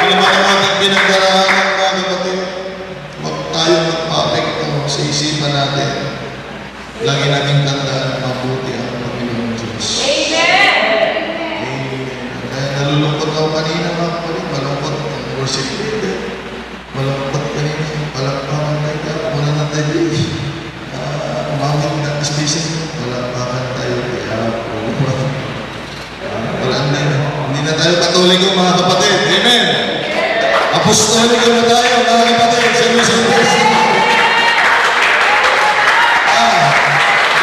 Ano ba ang ating pinagdaraanan, mga kapatid? Huwag tayong magpapekto sa isipan natin. Lagi nating tandaan mabuti ang Panginoon Diyos. Amen! Kaya nalulungkot ako kanina, mga kapatid. Malungkot ang worship leader. Malungkot kanina. Palakpakan na ito. Muna na tayo. Umaming na station. Palakpakan tayo. Wala na. Hindi na tayo katoliko, mga kapatid. Amen! Apostoliko na tayo, mga kapatid. Sa Luzon, Texas.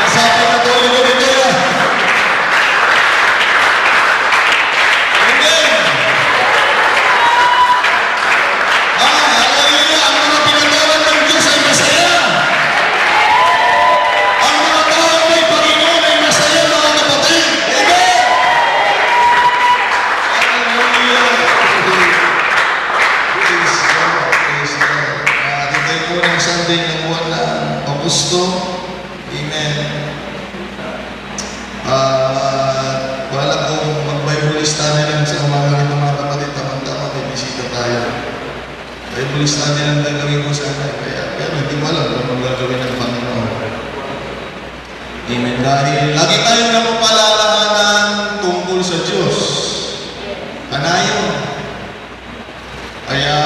Nasabi na katoliko dito yan. Amen! Hallelujah! Ang mga pinagawan ng Diyos ay masaya. Ang mga tao may Panginoon ay masaya, mga kapatid. Amen! Today po ng Sunday ng buwan ng Augusto. Amen. Wala kong mag-Bible study lang sa umaga nito, mga kapatid. Tamang-tama, may bisita tayo. Bible study lang gagawin ko sana. Kaya hindi ko alam kung gagawin ng Panginoon. Amen. Dahil lagi tayong napapalalahanan tungkol sa Diyos. Kanayon. Kaya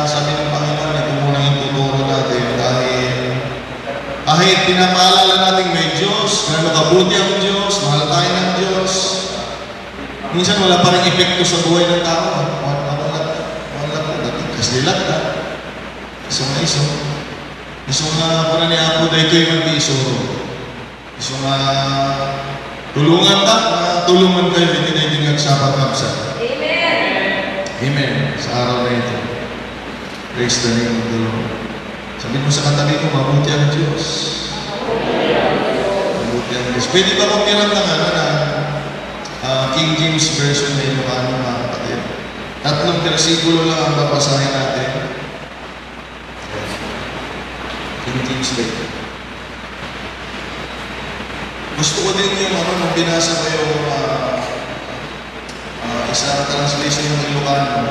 sabi ng Panginoon, ito muna yung tuturo natin dahil kahit pinapaalala natin may Diyos, na makabuti ang Diyos, mahal tayo ng Diyos, minsan wala pa rin epekto sa buhay ng tao. Wala po, dating kaslilat na. Iso nga iso. Iso nga para ni Apo dahil kayo mag-iisuro. Iso nga tulungan ka, tulungan kayo, hindi na yung nagsapat-kapsa. Amen. Sa araw na ito. Praise the name of the Lord. Sabi mo sa katabi ko, mabuti ang Diyos. Mabuti ang Diyos. Pwede ba kong meron ng King James Version na Ilocano, mga kapatid? 3 versikulo lang ang babasahin natin. King James Version. Gusto ko din yung nung binasa ko yung isang translation ng Ilocano,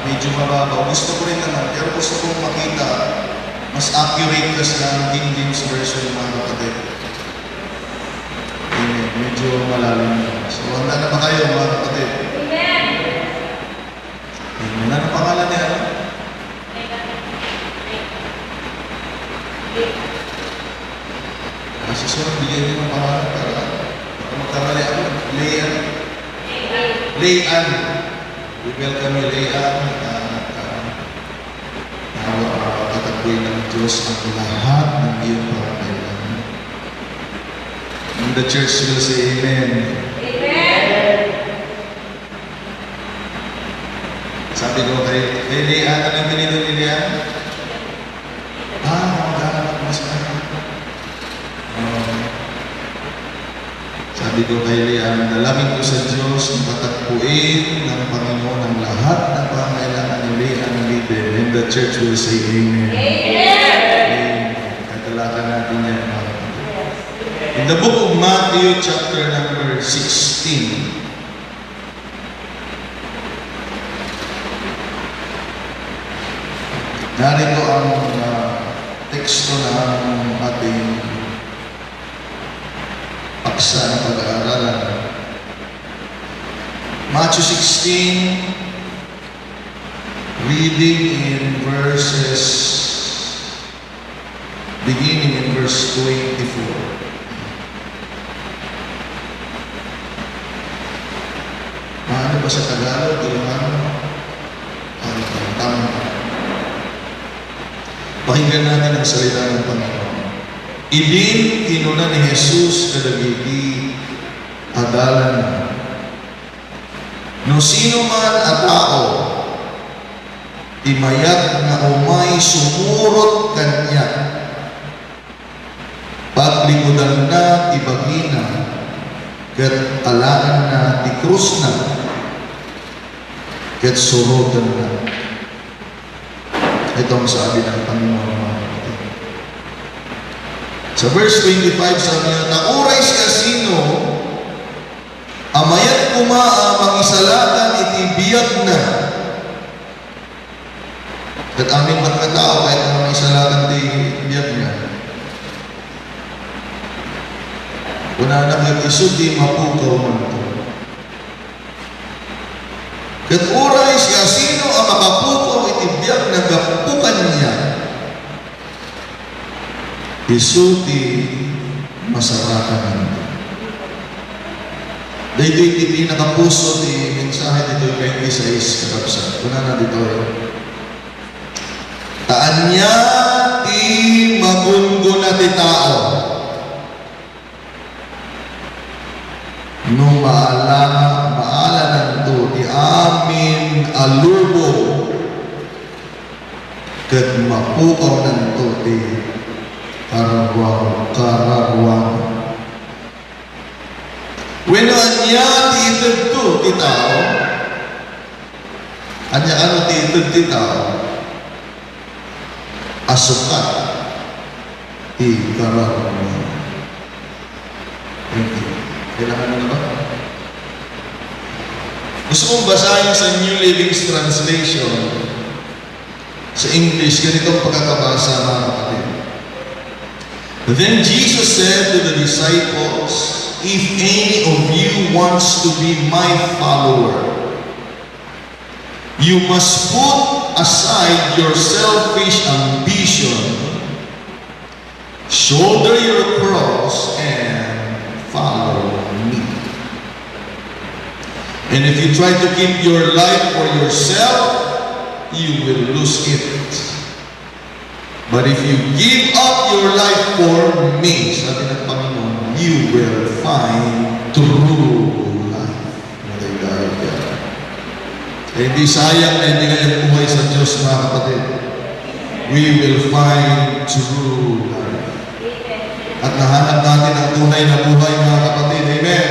medyo mababaw. Gusto ko rin naman, pero gusto kong makita mas accurate kasi ng King James Version, mga kapatid. Amen. Medyo malalim. So, handa na ba kayo, mga kapatid? Amen! Amen. Ano pangalan niya? Kasi sorry, bigyan niyo ng pangalan para magkamali ako. Leanne. We welcome you, Leanne. Tatakboy ng Diyos ang lahat ng iyong pangangailangan. And the church will say Amen. Amen! Sabi ko kay Leanne, anong pinito ni Leanne? Maghanap mo sa akin. Sabi ko kay Leanne, dalangin ko sa Diyos ang tatakbuin ng Panginoon ang lahat ng pangailangan ni Leanne Lider. And the church will say Amen. Amen! Katalakan natin yan. In the book of Matthew, chapter number 16, narito ang teksto ng ating paksa ng pag-aaralan. Matthew 16, reading in verses, beginning in verse 24. Paano ba sa Tagalog? Ilocano? Tama. Pakinggan natin ang salita ng Panginoon. Idin kinuna ni Jesus kadagiti adalan na. No sino man a tao, imayat na umay sumurot kanya, paglikudan na ibagina, kat alaan na ti krus na, kat surotan na. Ito ang sabi ng Panginoon. Sa verse 25, sabi niya, nauray siya sino, amayat kumaa mangisalakan iti biyag na, Kat aming magkatao, kahit naman may salagan di biyag niya. Una nag-isod di mapukaw man ito. Kat uray siya sino ang makapukaw itibiyag nagapukan niya. Isod di masarakan nito. Dito hindi nakapuso di mensahe dito 26 kakapsat. Una na dito taan niya ti mabunggo na ti tao. No maala nanto ti amin alubo ket mapukaw nanto ti karawang. Bueno, anya ti itudto ti tao. Anya ano ti itudto ti tao? Asukat ti karawang. Thank you. Kailangan mo na ba? Gusto kong basahin sa New Living Translation. Sa English, ganitong pagkakabasa mga kapatid. Then Jesus said to the disciples, if any of you wants to be my follower, you must put aside your selfish ambition, shoulder your cross, and follow me. And if you try to keep your life for yourself, you will lose it. But if you give up your life for me, sabi ng Panginoon, you will find true life. Maligayag ka. Eh, hindi sayang na hindi kayang buhay sa Diyos, mga kapatid. We will find true life. At nahanap natin ang tunay na buhay, mga kapatid. Amen.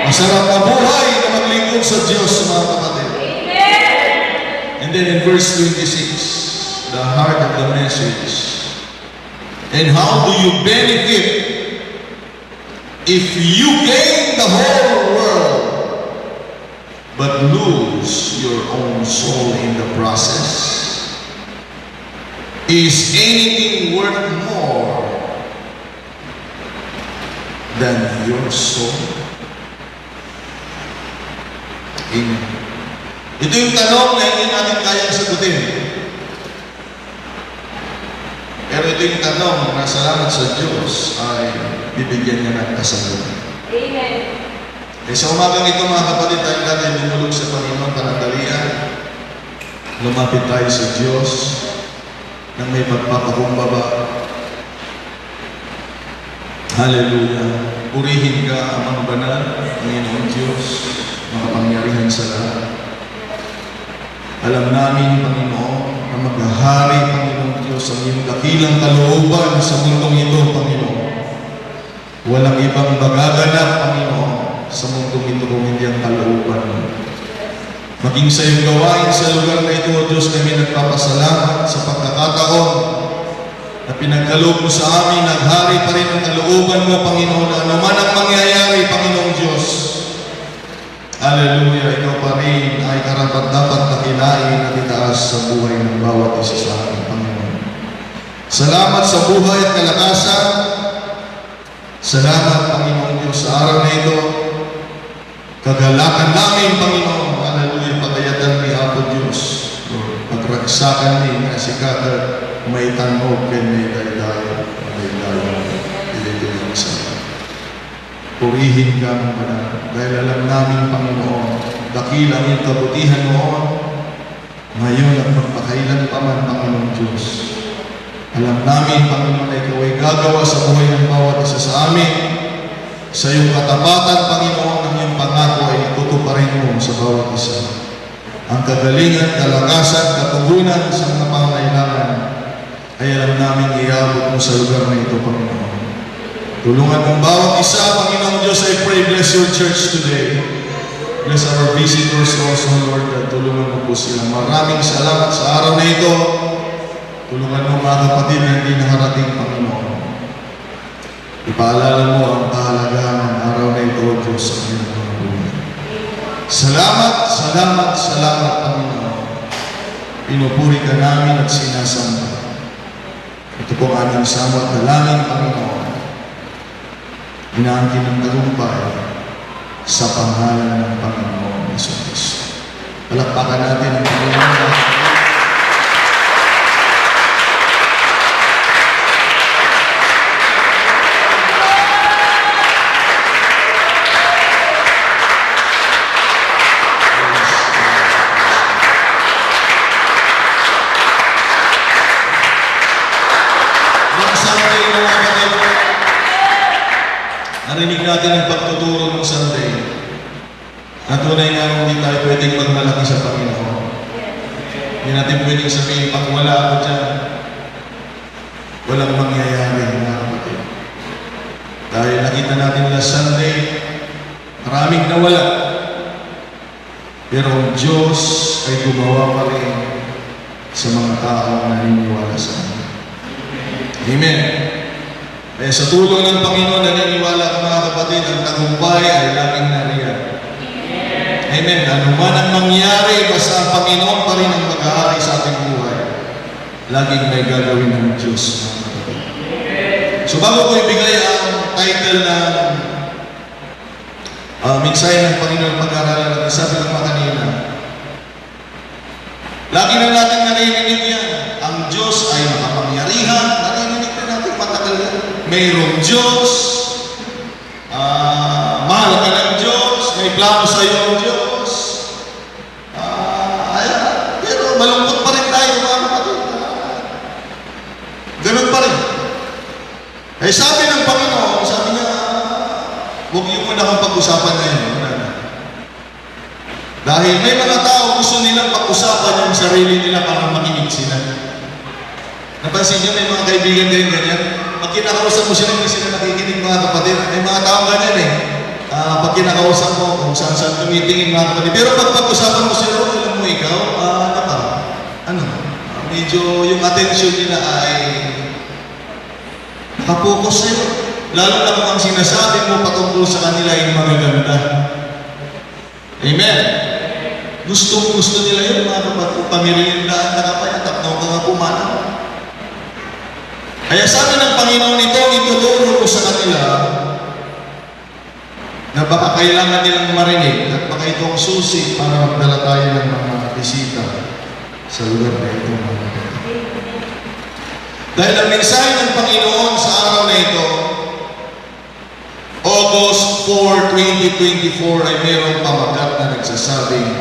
Masarap na buhay na maglingkod sa Diyos, mga kapatid. And then in verse 26, the heart of the message. And how do you benefit if you gain the whole world but lose your own soul in the process? Is anything worth more than your soul? Amen. Ito yung tanong na hindi natin kayang sagutin. Pero ito yung tanong na salamat sa Diyos ay bibigyan niya ng kasagutan. Amen. Eh sa umagang ito mga kapatid, tayo natin lumulog sa Panginoon panandalian. Lumapit tayo sa Diyos nang may pagpapakumbaba. Hallelujah. Purihin ka, Amang Banal, Panginoon Diyos, makapangyarihan sa lahat. Alam namin, Panginoon, na maghahari, Panginoon Diyos, ang iyong dakilang kalooban sa mundong ito, Panginoon. Walang ibang magaganap, Panginoon, sa mundong ito kung hindi ang kalooban mo. Maging sa iyong gawain sa lugar na ito, O Diyos, kami nagpapasalamat sa pagkakataon na pinagkaloob mo sa amin, naghari pa rin ang kalooban mo, Panginoon, na anuman ang mangyayari, Panginoong Diyos. Hallelujah, ikaw pa rin ay karapat-dapat dakilain at itaas sa buhay ng bawat isa sa amin, Panginoon. Salamat sa buhay at kalakasan. Salamat, Panginoon Diyos, sa araw na ito. Kagalakan namin, Panginoon. Hallelujah, pagayatan ni Apo Diyos. Pagragsakan ni Nasikata, may tanog kay may daydayan. May daydayan. Ilituloy sa amin. Purihin ka ng Banal. Dahil alam namin, Panginoon, dakilang iyong kabutihan noon, ngayon at magpakailan pa man, Panginoon Diyos. Alam namin, Panginoon, na ikaw ay gagawa sa buhay ng bawat isa sa amin. Sa iyong katapatan, Panginoon, ang iyong pangako ay tutuparin mo sa bawat isa. Ang kagalingan, kalakasan, katugunan sa mga pangangailangan ay alam namin iabot mo sa lugar na ito, Panginoon. Tulungan mong bawat isa, Panginoong Diyos, I pray, bless your church today. Bless our visitors also, Lord, at tulungan mo po sila. Maraming salamat sa araw na ito. Tulungan mo mga kapatid na hindi nakarating, Panginoon. Ipaalala mo ang kahalagahan ng araw na ito, Diyos, sa kanyang mga buhay. Salamat, salamat, salamat, Panginoon. pinupuri ka namin at sinasamba. Ito po ang aming sama at dalangin, Panginoon. Inaangkin ng tagumpay sa pangalan ng Panginoon Jesus. Palakpakan natin ang Panginoon. Narinig natin ang pagtuturo ng Sunday. At tunay nga hindi tayo pwedeng magmalaki sa Panginoon. Hindi natin pwedeng sabihin, pag wala ako dyan, walang mangyayari, mga kapatid. Dahil nakita natin last Sunday, maraming nawala. Pero ang Diyos ay gumawa pa rin sa mga taong naniniwala sa Kanya. Amen. Kaya sa tulong ng Panginoon, naniniwala ka mga kapatid, ang tagumpay ay laging nariyan. Amen. Ano man ang mangyari, basta ang Panginoon pa rin ang mag-aari sa ating buhay. Laging may gagawin ng Diyos, mga kapatid. So bago ko ibigay ang title ng mensahe ng Panginoon pag-aaralan natin, sabi ng mga kanina, lagi na natin narinig yan. Ang Diyos ay makapangyarihan. Narinig na natin matagal yan. Mayroong Diyos, mahal ka ng Diyos, may plano sa iyo ang Diyos. Pero malungkot pa rin tayo, mga kapatid. Ganun pa rin. Eh sabi ng Panginoon, sabi niya, huwag niyo muna akong pag-usapan ngayon. Dahil may mga tao gusto nilang pag-usapan yung sarili nila para makinig sila. Napansin niyo, may mga kaibigan din ganyan. Pag kinakausap mo sila, hindi sila nakikinig, mga kapatid. May mga taong ganyan eh. Pag kinakausap mo, kung saan tumitingin, mga kapatid. Pero pag pag-usapan mo sila, alam mo ikaw, medyo yung attention nila ay nakapokus sa'yo. Lalo na kung ang sinasabi mo patungkol sa kanila ay magaganda. Amen. Gusto nila yun, mga kapatid. Pamirindahan na ka pa yan, tapno ka nga pumanaw. Kaya sabi ng Panginoon ito, ituturo ko sa kanila na baka kailangan nilang marinig at baka ito ang susi para magdala tayo ng mga bisita sa lugar na ito. Dahil ang mensahe ng Panginoon sa araw na ito, August 4, 2024 ay mayroong pamagat na nagsasabing,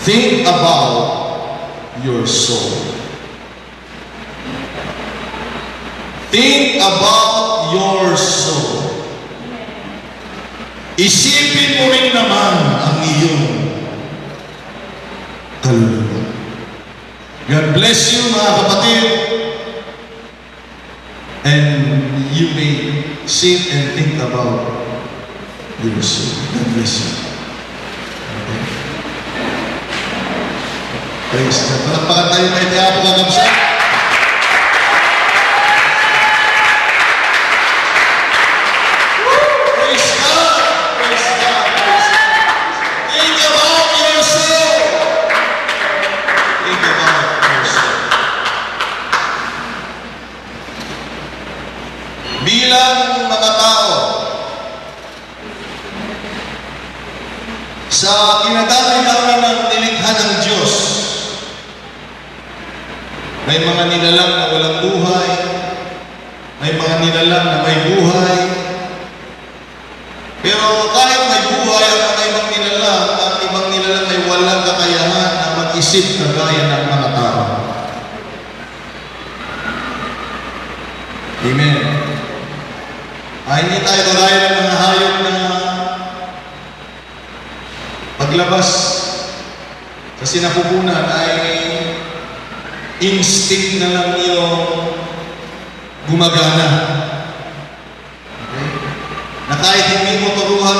think about your soul. Think about your soul. Isipin mo rin naman ang iyong kaluluwa. God bless you, mga kapatid. And you may sit and think about your soul. God bless you. Okay. Praise God. Palakpakan tayo may tiyapo kagamsa. Bilang mga tao, sa kinadami-dami ng nilikha ng Diyos, may mga nilalang na walang buhay, may mga nilalang na may buhay, pero kahit may buhay ang mga ibang nilalang ay walang kakayahan na mag-isip kagaya ng mga tao. Amen. Hindi tayo kagaya ng mga hayop na paglabas sa sinapupunan ay instinct na lang yung gumagana. Okay? Na kahit hindi mo turuhan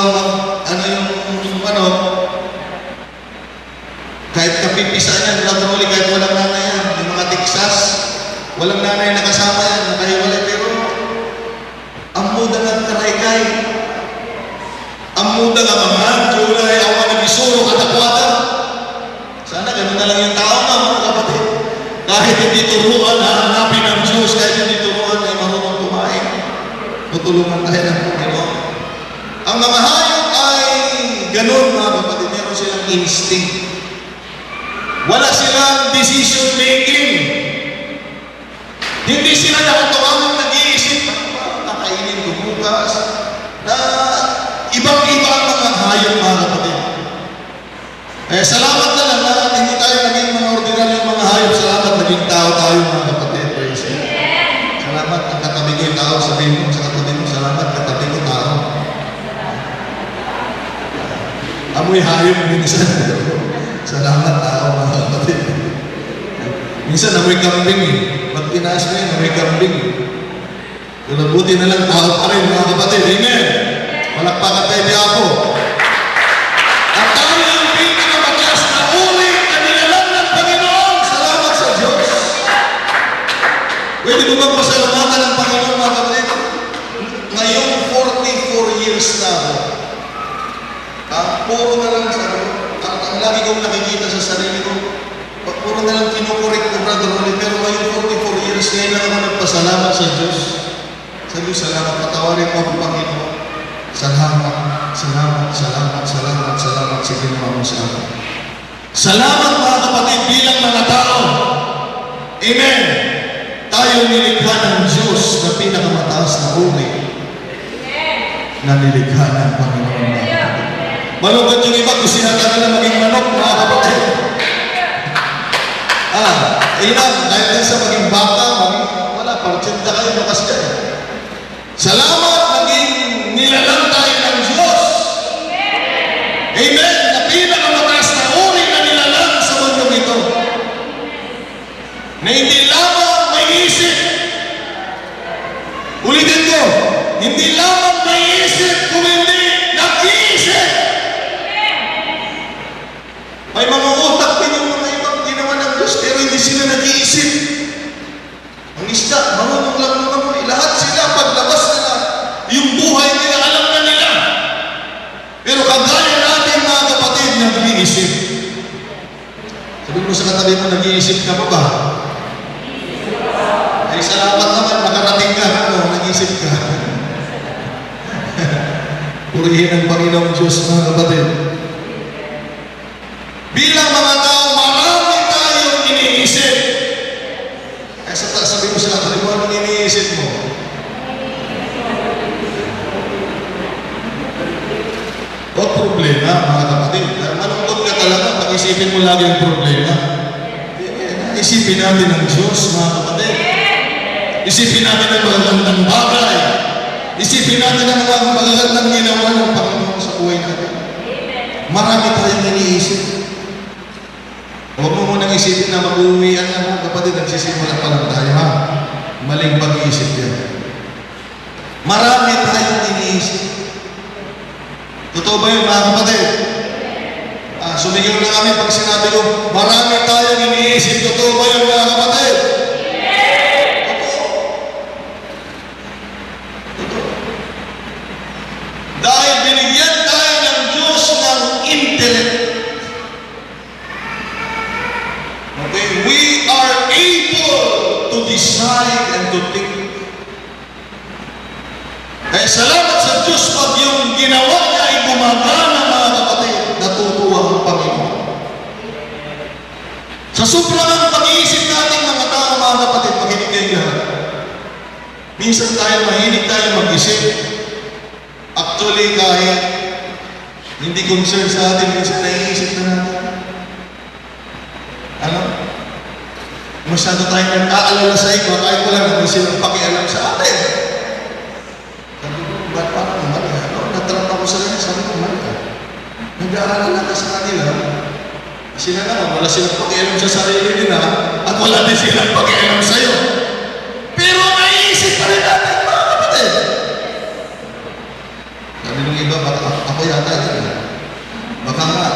kahit kapipisan yan, literally, kahit walang nanay yan, yung mga Texas, walang nanay na kasama yan, nakahiwalay, pero ang muda ng karaykay, ang muda ng mga tulay, ang mga nagisuro, katakwata. ngayon, mga kapatid, meron silang instinct. Wala silang decision making. Hindi sila nakatawang nag-iisip, ano ba, kakainin ko bukas, na ibang-iba ang mga hayop, mga kapatid. Salamat na lang na hindi tayo naging mga ordinaryong mga hayop. Salamat, naging tao tayo, mga kapatid. Praise God. Salamat, ang katabi ko yung tao. Sabihin mo sa katabi mo, salamat, katabi ko tao. Amoy hayop minsan. Salamat tao, mga kapatid. Minsan amoy kambing eh. Pag tinaas mo yun, amoy kambing eh. Kung nabuti na lang tao pa rin, mga kapatid. Amen. Palakpakan tayo di ako. At tayo yung pinakamataas na uri na nilalang ng Panginoon. Salamat sa Diyos. Pwede mo bang pasalamatan ng Panginoon, mga kapatid? Ngayong 44 years na ako. Puro na lang sa ano. Ang lagi kong nakikita sa sarili ko, puro na lang kinukorek ko, Brother Rolly. Pero ngayong 44 years, ngayon lang ako nagpasalamat sa Diyos. Sa Diyos, salamat. Patawarin mo ang Panginoon. Salamat, salamat, salamat, salamat, salamat sa ginawa mo sa akin. Salamat, mga kapatid, bilang mga tao. Amen. Tayo nilikha ng Diyos na pinakamataas na uri na nilikha ng Panginoon. Malungkot yung iba, gusto natin na maging manok, mga kapatid. Ilan, dahil din sa maging baka, wala, partsinda kayo, makas ka. Salamat, naging nilalang tayo ng Diyos. Amen. Na pinakamataas na uri na nilalang sa mundong ito. Na hindi lamang may isip. Ulitin ko, hindi lamang may isip, kung hindi nag-iisip. May mga utak din yung mga ibang ginawa ng Diyos, pero hindi sila nag-iisip. Ang isda, marunong lang naman. Lahat sila, paglabas nila, yung buhay nila, alam na nila. Pero kagaya natin, mga kapatid, nag-iisip. Sabi mo sa katabi mo, nag-iisip ka pa ba? Ay, salamat naman, nakarating ka. Nag-iisip ka. Purihin ang Panginoong Diyos, mga kapatid. Bilang mga tao, marami tayong iniisip. Ay, sabi mo sa katabi mo, anong iniisip mo? O problema, mga kapatid. Malungkot ka talaga, pag-isipin mo lagi ang problema. Isipin natin ang Diyos, mga kapatid. Isipin natin ang magagandang bagay. Isipin natin ang mga magagandang ginawa ng Panginoon sa buhay natin. Marami tayong iniisip. Huwag mo munang isipin na mag-uwian na, mga kapatid, nagsisimula pa lang tayo, ha? Maling pag-iisip yan. Marami tayong iniisip. Totoo ba yun, mga kapatid? Sumigaw na kami pag sinabi ko, marami tayong iniisip. Totoo ba yun, mga kapatid? Totoo. Totoo. Dahil binigyan tayo ng Diyos ng intellect. Okay? We are able to decide and to think. Kaya salamat sa Diyos pag yung ginawa niya ay gumagana, mga kapatid, natutuwa ang Panginoon. Sa sobrang pag-iisip natin, mga tao, mga kapatid, makinig kayo lahat. Minsan tayo mahilig tayo mag-isip. Actually, kahit hindi concern sa atin, minsan naiisip na natin. Ano? Masyado tayo nag-aalala sa iba, kahit wala naman silang pakialam sa atin. Sabi ko, ba't parang naman ka? Natrap ako sa kanila, sabi ko, mali ka. Nag-aalala ka sa kanila. Sila naman, wala silang pakialam sa sarili nila, at wala din silang pakialam sa'yo. Pero naiisip pa rin natin, mga kapatid. Sabi nung iba, baka ako yata yun. Baka nga.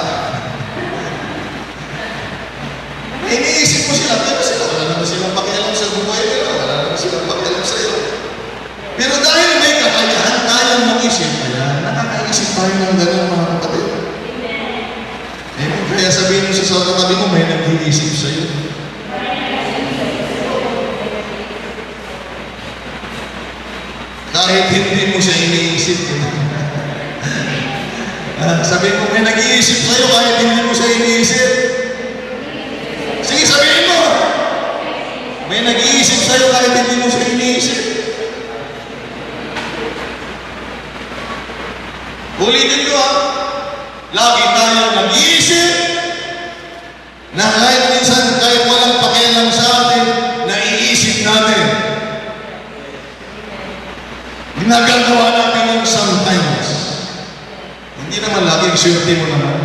Iniisip mo sila, pero sila, wala naman silang pakialam sa buhay nila, wala naman silang pakialam sa'yo. Pero dahil may kakayahan tayong mag-isip, ayan, nakakaisip tayo ng gano'n, mga kapatid. Amen. Kaya sabihin mo sa katabi mo, may nag-iisip sa'yo. Kahit hindi mo siya iniisip. Sabihin mo, may nag-iisip sa'yo kahit hindi mo siya iniisip. Sige, sabihin mo. May nag-iisip sa'yo kahit hindi mo siya iniisip. Ulitin ko lagi tayo nag-iisip na kahit minsan, kahit walang pakialam sa atin, naiisip natin. Ginagagawa natin yung sometimes. Hindi naman lagi, swerte mo naman.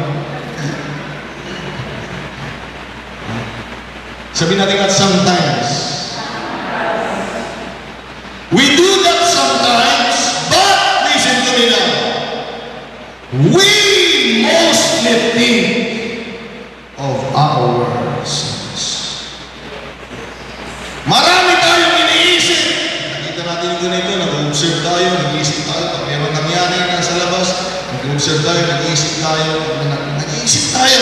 Sabihin natin at sometimes. We do that sometimes, but listen to me now. We mostly think of our sins. Marami tayong iniisip. Nakita natin yung ganito, nag-observe tayo, nag-iisip tayo, pag mayroon nangyari na sa labas, nag-observe tayo, nag-iisip tayo, nag-iisip tayo.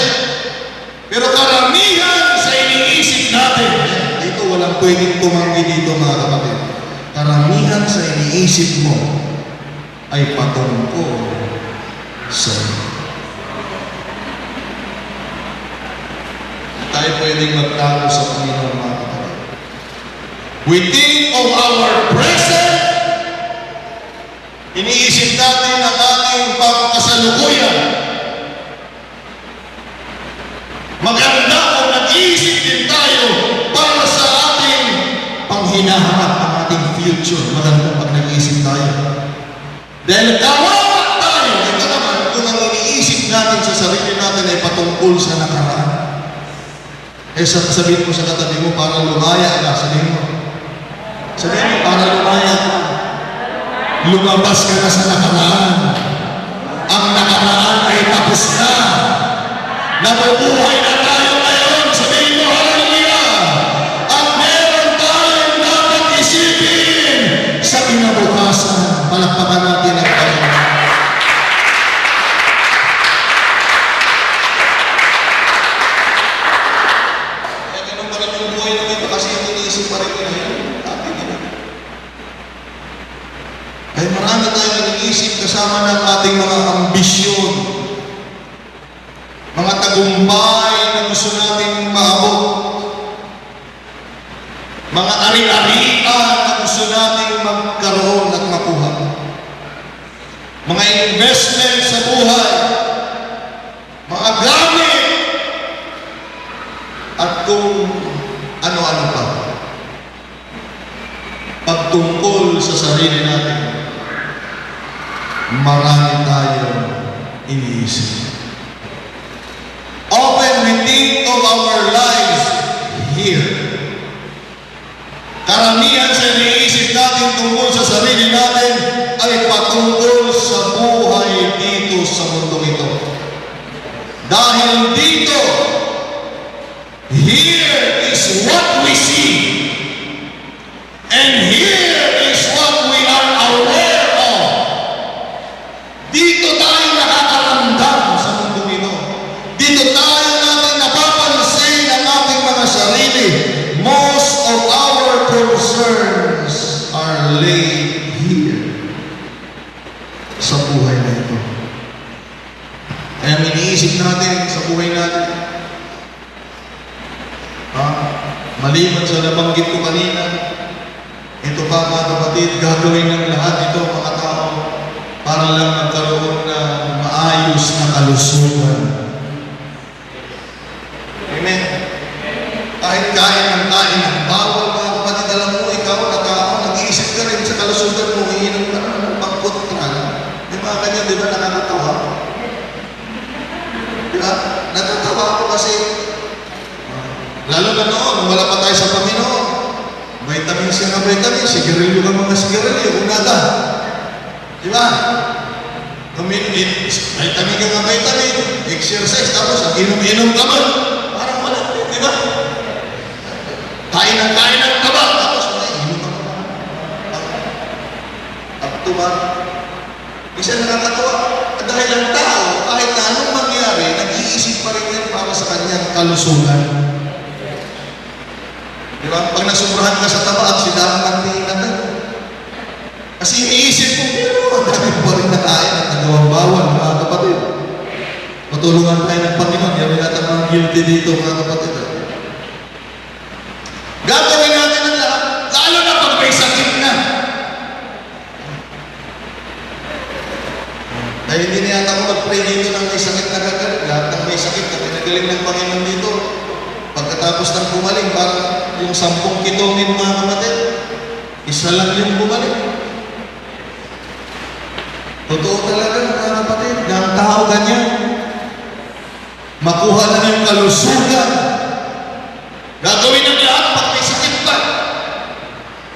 Pero karamihan sa iniisip natin, dito walang pwedeng tumanggi dito mga kapatid. Karamihan sa iniisip mo ay patungkol sa iyo. Tayo pwedeng magtago sa Panginoon mga kapatid. We think of our present. Iniisip natin ang ating pagkasalukuyan. Maganda kung nag-iisip din tayo para sa ating panghinahanap ang ating future. Maganda pag nag-iisip tayo. Dahil kawawa tayo, ito naman, kung ang iniisip natin sa sarili natin ay patungkol sa nakaraan. Sabihin mo sa katabi mo, para lumaya ka. Sabihin mo, para lumaya ka. Lumabas ka na sa nakaraan. Ang nakaraan ay tapos na. Nabubuhay na tayo ngayon. Sabihin mo, hallelujah! At meron tayong dapat isipin sa kinabukasan. Palakpakan natin ang Panginoon. Kaya ganun pa rin yung buhay namin kasi yung iniisip pa rin ngayon. Ay marami tayong nag-iisip kasama ng ating mga ambisyon. Mga tagumpay na gusto natin maabot. Mga ari-arian na gusto natin magkaroon at makuha. Mga investment sa buhay. Mga gamit. At kung ano-ano pa. Pagtungkol sa sarili natin, marami tayong iniisip. Often we think of our lives here. Karamihan sa iniisip natin tungkol sa sarili natin ay patungkol sa buhay dito sa mundo ito. Dahil dito, here is what we see. And here is what we are aware of. Dito tayo nakakaramdam sa mundo ito. Dito tayo natin napapansin ang ating mga sarili. Most of our concerns are laid here sa buhay na ito. Kaya iniisip natin sa buhay natin. Maliban sa nabanggit ko kanina, ito pa mga kapatid, gagawin ng lahat ito mga tao para lang magkaroon ng maayos na kalusugan. Amen? Kahit kain ng bawal mga kapatid, alam mo, ikaw na tao, nag-iisip ka rin sa kalusugan mo, iinom ka naman ng pangkutran. Di ba ganyan, di ba nakakatawa? Di ba? Nakakatawa ako kasi, lalo na noon, wala pa tayo sa Panginoon. Vitamins ka nga vitamins, sigarilyo ka mga sigarilyo, unada. Di ba? Vitamin ka nga vitamin, exercise, tapos inom-inom ka man. Parang wala, di ba? Kain ng taba, tapos inom ka man. Up ba? Isa nakakatawa. Dahil ang tao, kahit na anong mangyari, nag-iisip pa rin yan para sa kanyang kalusugan. Di ba? Pag nasubrahan ka sa taba at silang natin. Kasi iniisip mo, pero ang dami pa rin na kain at nagawang bawal, mga kapatid. Patulungan tayo ng Panginoon. Yan natin mga guilty dito, mga kapatid. Gagawin natin ang lahat, lalo na pag may sakit na. Dahil hindi niya ako mag-pray dito ng may sakit na gagaling. Lahat ng may sakit na pinagaling ng Panginoon dito. Pagkatapos ng bumaling, parang yung 10 kitongin, mga kapatid, isa lang yung bumalik. Totoo talaga, mga kapatid, na ang tao ganyan. Makuha na yung kalusugan. Gagawin ng lahat pag may sakit pa.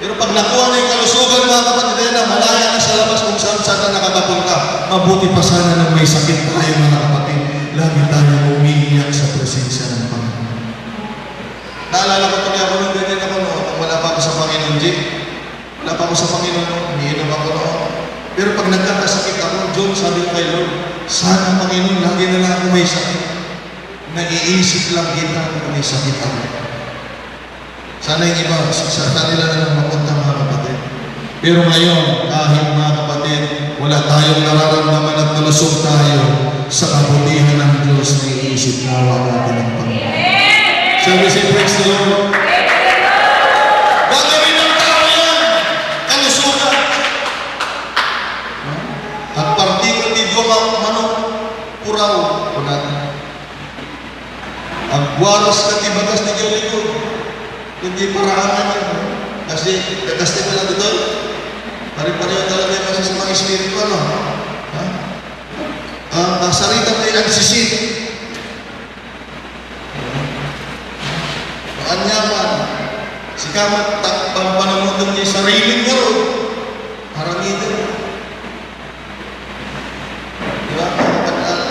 Pero pag nakuha na yung kalusugan, mga kapatid, na malaya na sa labas kung saan na nakakapunta. Mabuti pa sana nang may sakit tayo, mga kapatid. Lagi tayo umiiyak sa presensya ng Panginoon. Naalala ko tuloy ako nung ganyan ako noon. Wala pa ako sa Panginoon, Jim. Wala pa ako sa Panginoon noon. Umiinom ako noon. Pero pag nagkakasakit ako, John, sabi ko kay Lord, sana Panginoon, lagi na lang ako may sakit. Naiisip lang kita na may sakit ako. Sana yung iba, sa kanila na lang mapunta, mga kapatid. Pero ngayon, kahit mga kapatid, wala tayong nararamdaman at malusog tayo sa kabutihan ng Diyos na iisip nawa natin ang Panginoon. Sabi si praise the Lord. Gagawin ng tao yan, kalusugan. At partikan ni Diyo manong puraw po natin. Ang buwaras ka tibagas ni Diyo likod. Hindi parahangan yan. Kasi, kakaste ko lang dito. Pari-pareho talaga yung kasi sa mga espiritu, ano? Sarita tayo nagsisit. Anyaman. Si Kamat, panamutan niya sariling niya ron. Haramitin. Diba?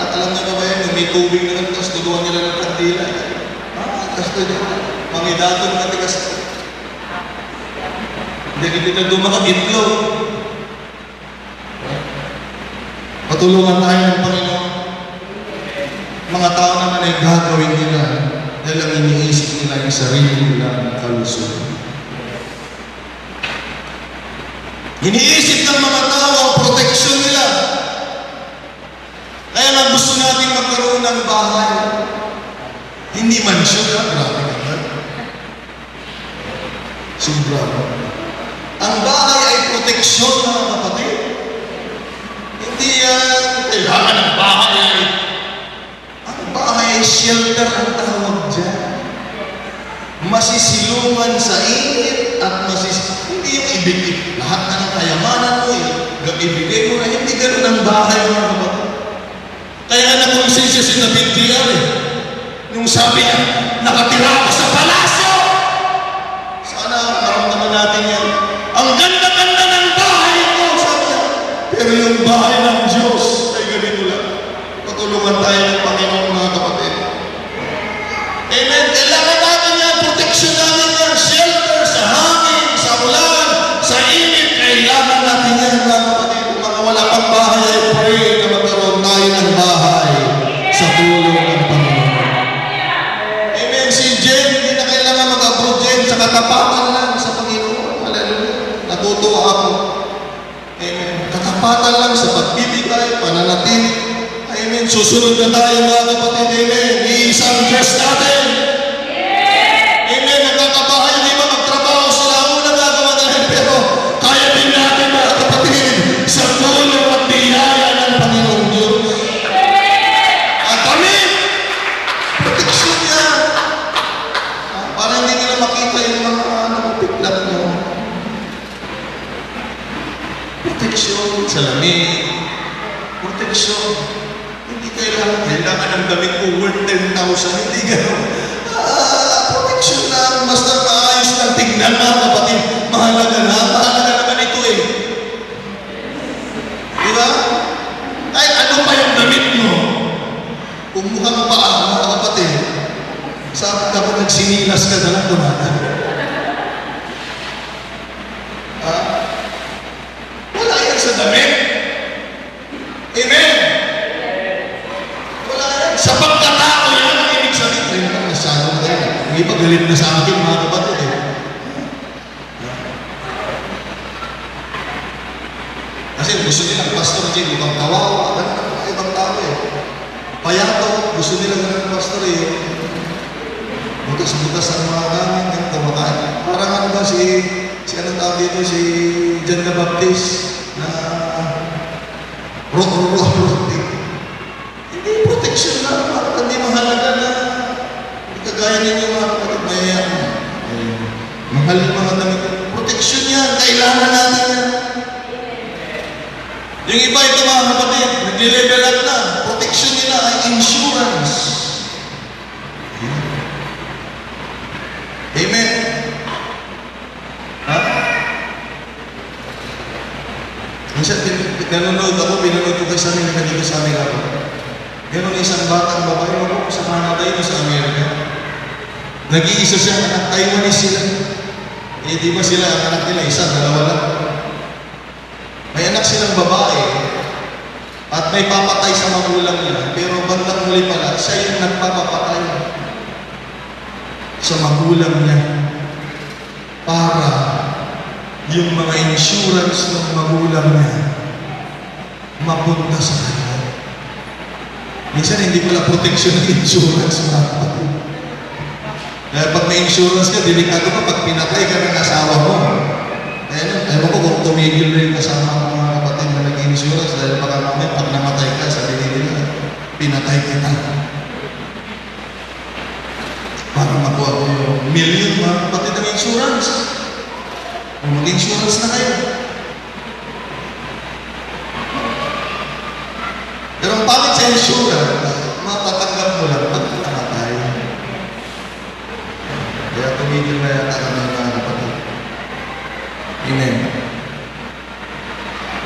Alam niyo ba ba yan? May tubig na ganito, tapos tuduan nila ng kandila. Tapos ito niya. Mangidatong na tigas. Hindi kita dumakag-itlog. Patulungan tayo ng Panginoon. Mga tao naman ay gagawin nila dahil ang iniisip nila yung sarili nilang kalusugan. Iniisip ng mga tao ang proteksyon nila. Kaya lang gusto natin magkaroon ng bahay. Hindi mansyon na, grabe ka ba? Sobra. Ang bahay ay proteksyon, mga kapatid. Hindi yan kailangan ng bahay. Ang bahay ay shelter ang tawag dyan. Masisilungan sa init at hindi yung ibigay. Lahat na ng kayamanan mo, ibigay mo na, hindi ganun ang bahay, mga kapatid. Kaya na-konsensya si David Villar yung sabi niya, nakatira ako sa palasyo. Sana maramdaman natin yan. Ang ganda-ganda ng bahay ko, sabi niya. Pero yung bahay ng Diyos ay ganito lang. Patulungan tayo ng Panginoon, mga kapatid. Amen. Kailangan natin yan, protection natin yan, shelter sa hangin, sa ulan, sa init. Kailangan natin yan, mga kapatid. Kung mga wala pang bahay, ay pray na magkaroon tayo ng bahay sa tulong ng Panginoon. Amen. Si Jen, hindi na kailangan mag-abroad Jen, sa katapatan lang sa Panginoon. Hallelujah. Natutuwa ako. Amen. Katapatan lang sa pagbibigay, pananatili. Amen. Susunod na tayo, mga kapatid. Amen. Iisang Diyos natin. Amen. Nagkakabahay, hindi ba magtrabaho sila? Una gagawa natin, pero kaya din natin, mga kapatid, sa tulong at biyaya ng Panginoong Diyos. At kami, proteksyon niya. Para hindi nila makita yung mga piklat nyo. Proteksyon, salamin, proteksyon. Hindi kailangan ng damit ko worth 10,000. Hindi gano'n. Proteksyon lang. Basta maayos lang tingnan, mga kapatid. Mahalaga naman ito eh. Di ba? Kahit ano pa yung damit mo, kung mukhang paa, mga kapatid, sabi ka po nagsinilas ka na lang kumatan. Wala yan sa damit. Amen. Wala yan. Sa pagkatao yan, ang ibig sabihin. Ay, nasyado na tayo. Hindi pa galit na sa akin, mga kapatid eh. Kasi gusto nilang pastor, Jim, ibang kawawa. Ganun ang ibang tao eh. payato, gusto nila ng pastor eh. Butas-butas ang mga gamit, ganito, makain. Parang ano ba si anong tawag dito, si John the Baptist, na roti. Hindi protection na, bakit hindi mahalaga na kagaya ninyo mga kapatid, mayayaman. Mahal yung mga damit. Protection yan, kailangan natin yan. Yung iba ito mga kapatid, nag-level up na. Protection nila ay insurance. Amen. Ha? Minsan, pinanood ko kayo sa amin, dito sa amin ako. Meron isang batang babae, ako sa Canada, yun sa Amerika. Nag-iisa siya, anak Taiwanese sila. Eh, di ba sila, ang anak nila, isa, dalawa lang. May anak silang babae, at may papatay sa magulang niya, pero bandang huli pala, siya yung nagpapapatay sa magulang niya para yung mga insurance ng magulang niya mapunta sa kanya. Minsan hindi pala protection ng insurance mga kapatid. Kaya pag may insurance ka, delikado ka pag pinatay ka ng asawa mo. Kaya ewan ko kung tumigil rin kasama ng mga kapatid na nag-insurance dahil baka mamaya pag namatay ka, sabihin nila, pinatay kita. Para makuha ko yung million mga kapatid ng insurance. Kung mag-insurance na kayo. Pero ang pangit sa insurance, matatanggap mo lang pag namatay. Kaya tumigil na yata kami mga kapatid. Amen.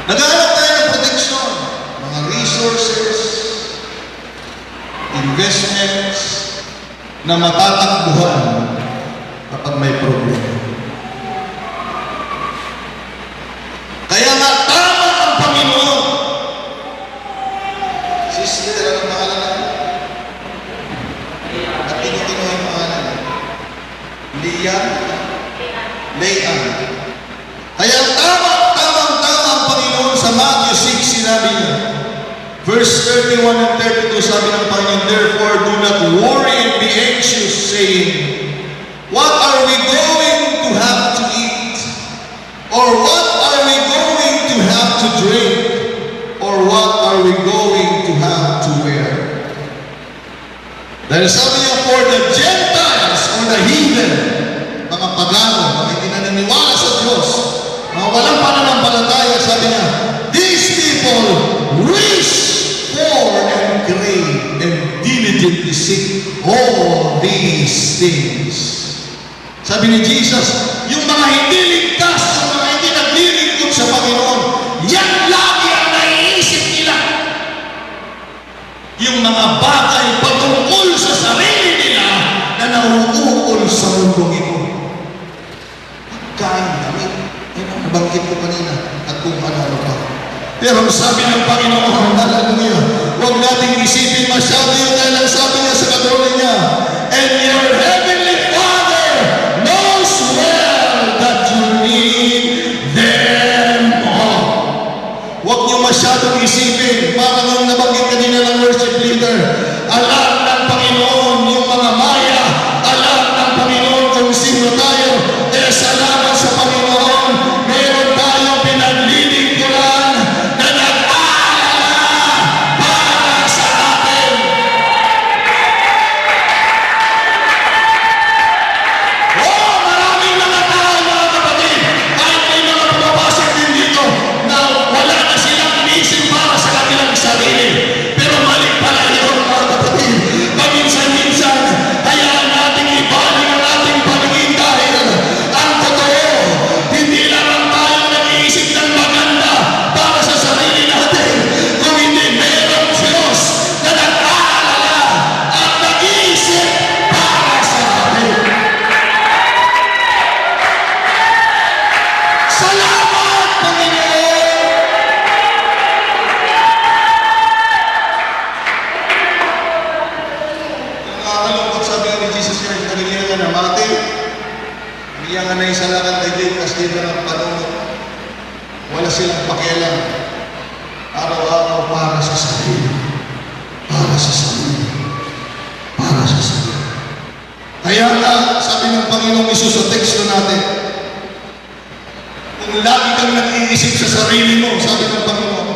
Naghahanap tayo ng protection, mga resources, investments na matatakbuhan kapag may problema. Kaya nga tama ang Panginoon. Sister, anong pangalan natin? At tinutino yung pangalan. Leah. Kaya tama ang Panginoon sa Matthew 6, sinabi niya. Verse 31 and 32, sabi ng Panginoon, therefore do not worry and be anxious, saying, what are we going to have to eat? Or what are we going to have to drink? Or what are we going to have to wear? Dahil sabi niya, for the Gentiles or the heathen, mga pagano, mga hindi naniniwala sa Diyos, mga walang pananampalataya, sabi niya, these people wish for and crave and diligently seek all these things. Sabi ni Jesus, yung mga hindi ligtas, yung mga hindi naglilingkod sa Panginoon, yan lagi ang naiisip nila. Yung mga bagay patungkol sa sarili nila na nauukol sa mundong ito. Kain namin. Yan ang nabanggit ko kanina at kung ano pa. Pero sabi ng Panginoon, hallelujah, huwag nating isipin masyado yun dahil ang sabi niya sa katulad niya, and your heavenly Father knows well that you need them all. Huwag niyo masyadong isipin, parang ang nabanggit kanina ng worship leader, alam ng Panginoon yung mga maya, alam ng Panginoon kung sino tayo, kaya salamat sa Panginoon, meron tayong pinaglilingkuran na nag-aalala para sa atin. Oh, maraming mga tao mga kapatid, kahit may mga pumapasok din dito na wala na silang inisip para sa kanilang sarili. Pero mali pala yun mga kapatid. Paminsan-minsan, hayaan natin ibaling ang ating paningin dahil ang totoo, hindi lang tayo nag-iisip ng maganda para sa sarili natin, kung hindi meron Diyos na nag-aalala at nag-iisip para sa atin. Salamat, Panginoon! Nakakalungkot sabi ni Jesus Christ, nagiging ka na, Mate, umiyak ka na isa lakad kay Jake Castillo ng panunod. Wala silang pakialam. Araw-araw para sa sarili. Para sa sarili. Kaya nga, sabi ng Panginoong Isus sa teksto natin, kung lagi kang nag-iisip sa sarili mo, sabi ng Panginoon,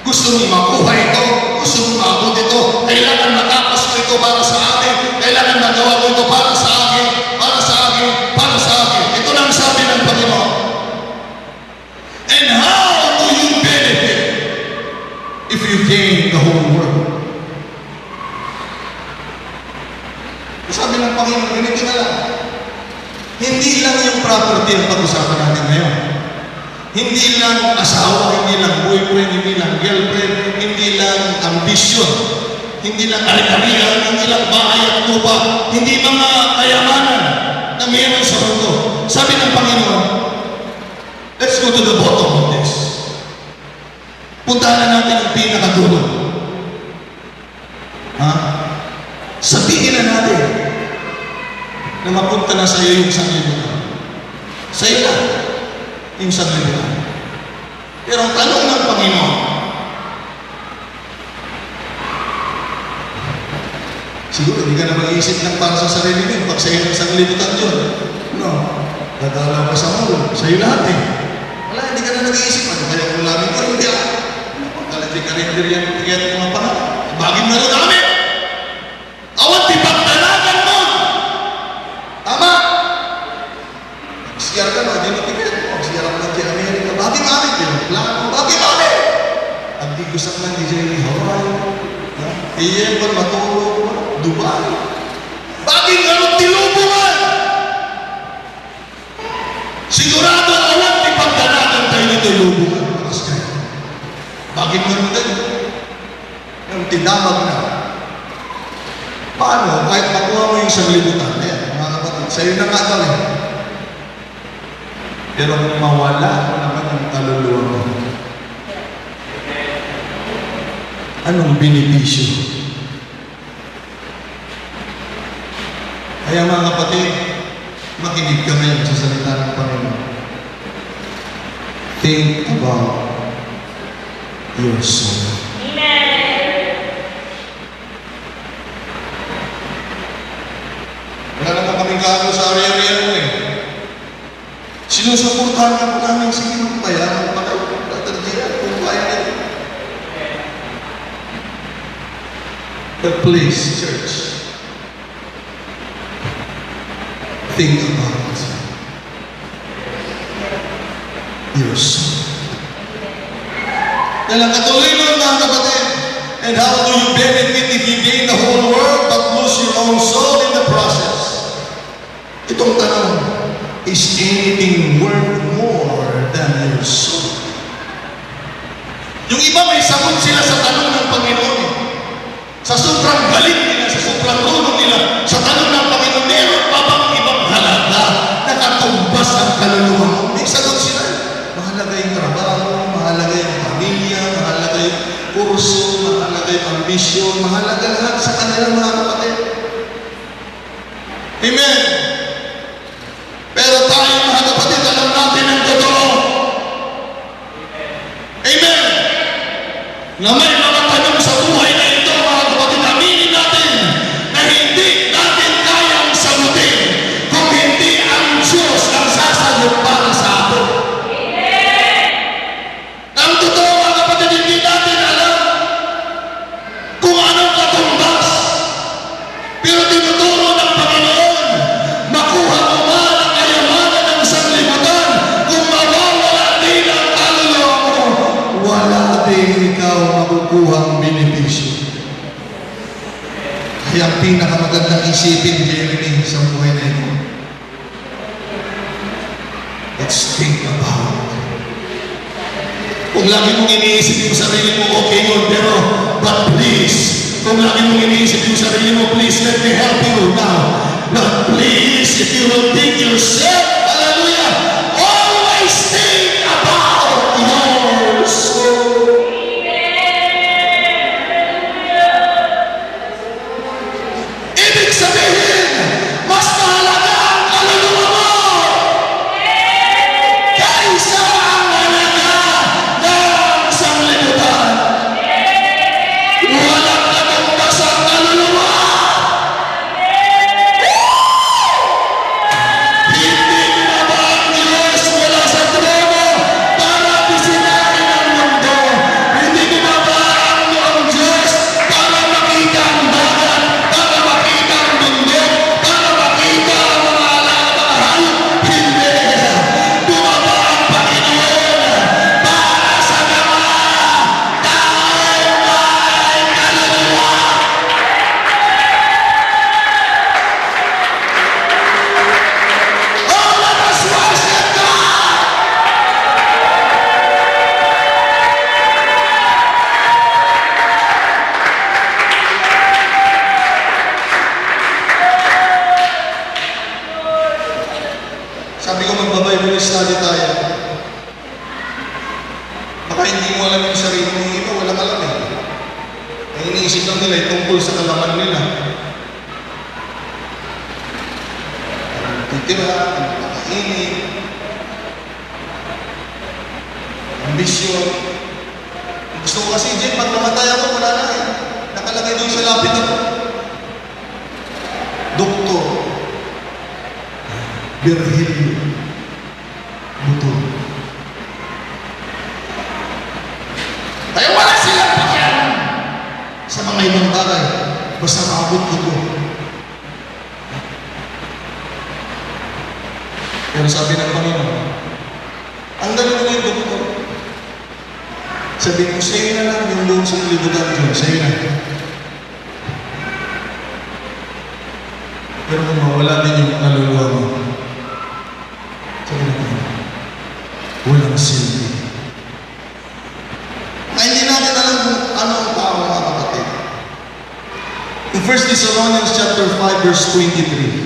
gusto mong makuha ito, gusto mong maabot ito, kailangan matapos ko ito para sa akin, kailangan magawa ko ito para sa akin, para sa akin, para sa akin. Ito lang sabi ng Panginoon. And how do you benefit if you gain the whole world? Sabi ng Panginoon, ganito na lang. Hindi lang yung property ang pag-usapan natin ngayon. Hindi lang asawa, hindi lang boyfriend, hindi lang girlfriend, hindi lang ambisyon, hindi lang ari-arian, hindi lang bahay at lupa, hindi mga kayamanan na mayroon sa mundo. Sabi ng Panginoon, let's go to the bottom of this. Puntahan na natin ang pinakadulo. Ha? Sabihin na natin na mapunta na sa iyo yung sanglibutan. Sa iyo lang yung sanglibutan. Pero ang tanong ng Panginoon, siguro hindi ka na mag-iisip ng para sa sarili mo pag sa iyo ng sanglibutan yun. No, dadalaw ka sa mall, sa iyo lahat eh. Wala, hindi ka na nag-iisip. Ano kaya kung lamig ko? Hindi ako. Napagkalit yung karindir yan, tiyan ng mga pangalan. Bagay na rin namin. Awat ipagdalagan mo! Tama! Siyar ka na, dinitikin mo. Siyar ka na kay Amerika. Bagay namin, pinaglaan mo. Bagay namin! Ang di gusto man di dyan ni Hawaii. Iyan pa matulog mo. Dubai. Bagay nga rin tilubungan! Sigurado awat ipagdalagan tayo nito lubungan. Bakas kayo. Bagay nga rin tayo. Ang tinamag na. Paano? Kahit makuha mo yung sanglibutan, ayan, mga kapatid, sa'yo na nga daw eh. Pero kung mawala mo naman ang kaluluwa mo, anong benepisyo? Kaya mga kapatid, makinig ka ngayon sa salita ng Panginoon. Think about your soul. Wala naman kaming kaano sa area-area mo eh. Sinusuportahan na po namin, sige magpayaran pa kayo, tatarjihan, kung kaya nito. But please, church, think about your soul. Dahil ang katuloy nun, mga kapatid, and how do you benefit if you gain the whole world but lose your own soul in the process? Itong tanong, is anything worth more than your soul? Yung iba may sagot sila sa tanong ng Panginoon. Sa sobrang galing nila, sa sobrang tulong nila, sa tanong ng Panginoon, meron pa bang ibang halaga na katumbas ang kaluluwa mo? May sagot sila. Mahalaga yung trabaho, mahalaga yung pamilya, mahalaga yung kurso, mahalaga yung ambisyon, mahalaga lahat sa kanilang mga kapatid. Amen. Pero tayo mga kapatid, alam natin ang totoo. Amen. Na may mga tanong sa buhay na ito, mga kapatid, aminin natin na hindi natin kayang sagutin kung hindi ang Diyos ang sasagot para sa atin. Ang totoo mga kapatid, hindi natin alam kung anong katumbas. Pero tinuturo ng Panginoon, makuha mo man ang kayamanan ng sanglibutan, kung mawawala din ang kaluluwa mo, wala din ikaw makukuha ang benepisyo. Kaya ang pinakamagandang isipin, Jeremy, sa buhay na ito, let's think about. Kung lagi mong iniisip yung sarili mo, okay yun, pero, but please, kung lagi mong iniisip yung sarili mo, please, let me help you now. But please, if you will think yourself, hallelujah, always think about your soul. Ibig sabihin, mas mahalaga ang kaluluwa mo kaysa ang halaga ng sanglibutan. Walang katumbas ang kaluluwa. nila. Titira, kakainin, ambisyon. Gusto ko kasi, Jen, pag namatay ako, wala na eh. Nakalagay doon sa lapid ako. Doktor, Virgilio, Buto. Kaya wala silang pakialam sa mga ibang bagay. Basta maabot ko to. Pero sabi ng Panginoon, ang galing mo yung doktor. Sabi mo, sa'yo na lang yung doon sa libutan dyan. Sa'yo na. Pero kung mawala din yung kaluluwa mo, sabi na kayo, walang silbi. Na hindi natin alam kung ano ang tao, mga kapatid. In 1 Thessalonians chapter 5, verse 23,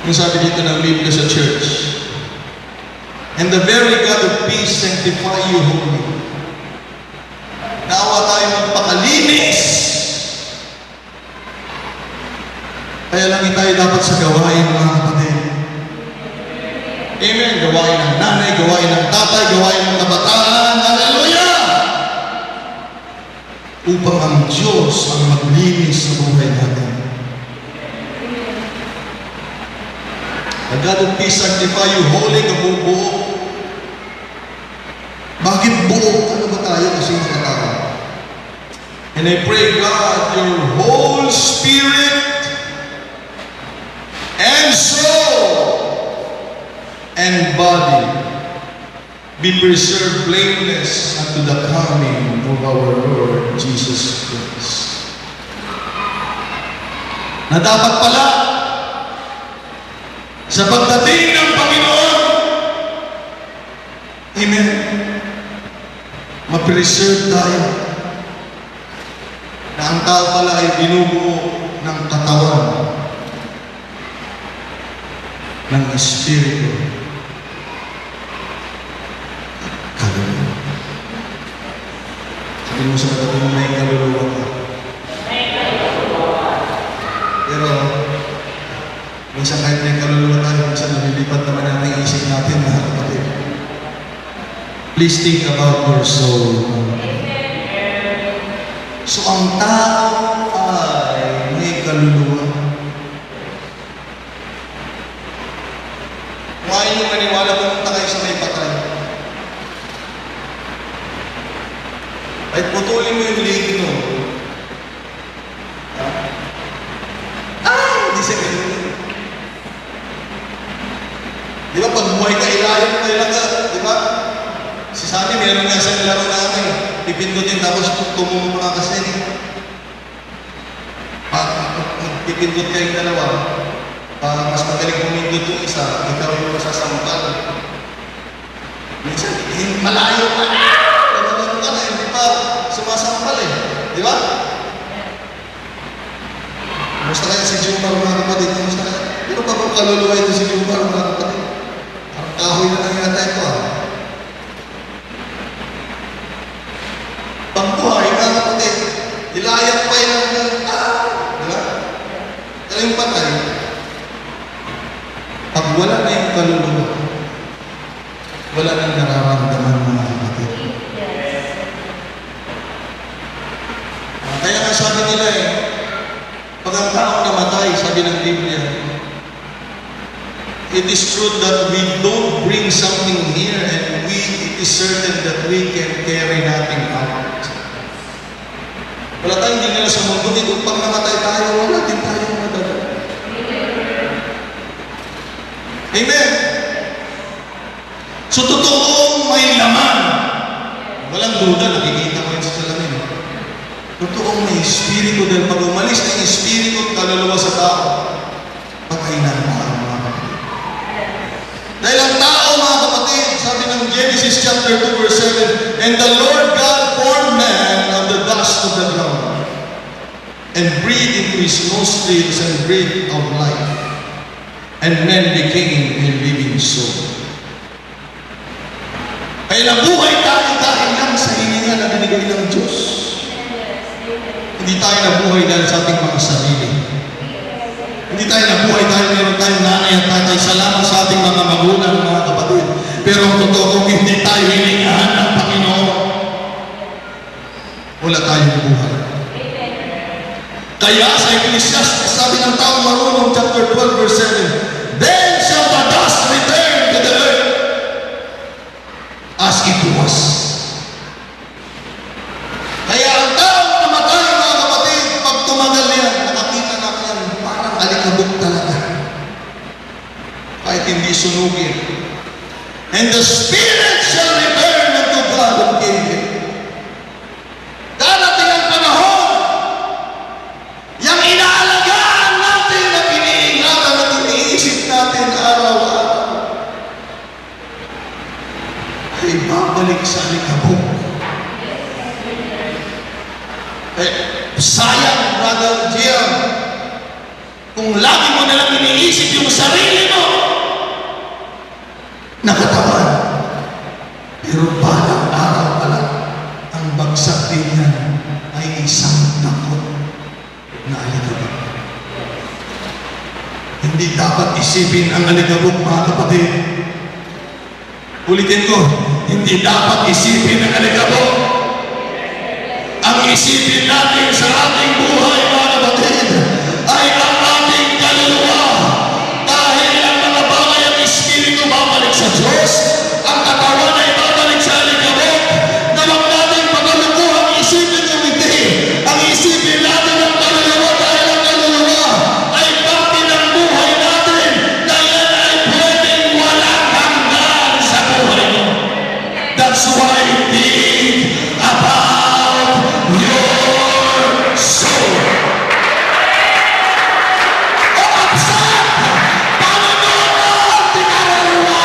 yung sabi dito ng Biblia sa church, "And the very God of peace sanctify you wholly." Naawa tayo magpakalinis. Kaya lang tayo dapat sa gawain, mga kapatid. Amen. Gawain ng nanay, gawain ng tatay, gawain ng kabataan. Hallelujah! Upang ang Diyos ang maglinis sa buhay natin. The God of peace sanctify you wholly, kabubuo. Bakit buo? Ano ba tayo kasi nakatao? And I pray, God, your whole spirit and soul and body be preserved blameless unto the coming of our Lord Jesus Christ. Na dapat pala sa pagdating ng Panginoon, amen, ma-preserve tayo na ang tao pala ay binubuo ng katawan ng Espiritu at kaluluwa. Sabi mo sa katabi mo, may kaluluwa ka. Pero minsan kahit may kaluluwa tayo, minsan nalilipat naman natin isip natin, mga kapatid. Please think about your soul. So ang tao ay may kaluluwa. Kung ayaw nyo maniwala, pumunta kayo sa may patay. Ay putulin mo yung ligno. Hindi siya ganun. Di ba, pag buhay ka, ilalim mo kayo lang ka. Di ba? Si Sunny, meron nga sa laro namin. Pipindutin, tapos tumumong ka kasi. Pipindut kayong dalawa. Mas magaling pumindut yung isa, ikaw yung masasampal. Minsan, malayo ka na! Ano ka na, hindi pa sumasampal eh. Di ba? Kumusta kaya si Jumar, mga kapatid? Kumusta kaya? Pero pa bang kaluluwa ito si Jumar, mga kapatid? Ang kahoy na lang yata ito ah. Pagbuhay, mga kapatid, ilayang pa yun ang di ba? Pero yung patay, pag wala na yung kaluluwa, wala nang nararamdaman, mga kapatid. Kaya nga sabi nila eh, pag ang taong namatay, sabi ng Biblia, it is true that we don't bring something here and it is certain that we can carry nothing out. Wala tayong dinala sa mundo dito. Pag namatay tayo, wala din tayong madala. Amen? So, totoong may laman. Walang duda, nakikita ko yun sa salamin. Totoong may espiritu dahil pag umalis ng espiritu at kaluluwa sa tao, patay na ang mga kapatid. Dahil ang tao, mga kapatid, sabi ng Genesis chapter 2 verse 7, "And the Lord God formed man of the dust of the ground, and breathed into his nostrils and breathed of life, and man became a living soul." Kaya nabuhay tayo dahil lang sa hininga na binigay ng Diyos. Hindi tayo nabuhay dahil sa ating mga sarili. Hindi tayo nabuhay dahil meron tayong nanay at tatay. Salamat sa ating mga magulang, mga kapatid. Pero ang totoo, kung hindi tayo hiningahan ng Panginoon, wala tayong buhay. Kaya sa Ecclesiastes, sabi ng taong marunong, chapter 12, verse 7, then shall the dust return to the earth as it was. Kaya ang taong namatay, mga kapatid, pag tumagal yan, nakakita natin yan, parang alikabok talaga. Kahit hindi sunugin. And the spirit shall return unto God who gave it. Darating ang panahon, yung inaalagaan natin na iniingatan at iniisip natin araw-araw, ay babalik sa alikabok. Sayang, Brother Gian, kung lagi mo nalang iniisip yung sarili mo na katawan, pero balang araw pala, ang bagsak din yan ay isang takot na alikabok. Hindi dapat isipin ang alikabok, mga kapatid. Ulitin ko, hindi dapat isipin ang alikabok. Ang isipin natin sa ating buhay, mga kapatid, ay ang ating kaluluwa. Dahil ang mga bagay at espiritu babalik sa Diyos, ang katawan ay babalik sa alikabok, na wag natin pagkalukuhang isipin yung hindi. Ang isipin natin ang kaluluwa dahil ang kaluluwa ay parte ng buhay natin na yan ay pwedeng walang hanggan sa buhay mo. That's why think about your soul. O absent, Panginoon ang tinararuwa.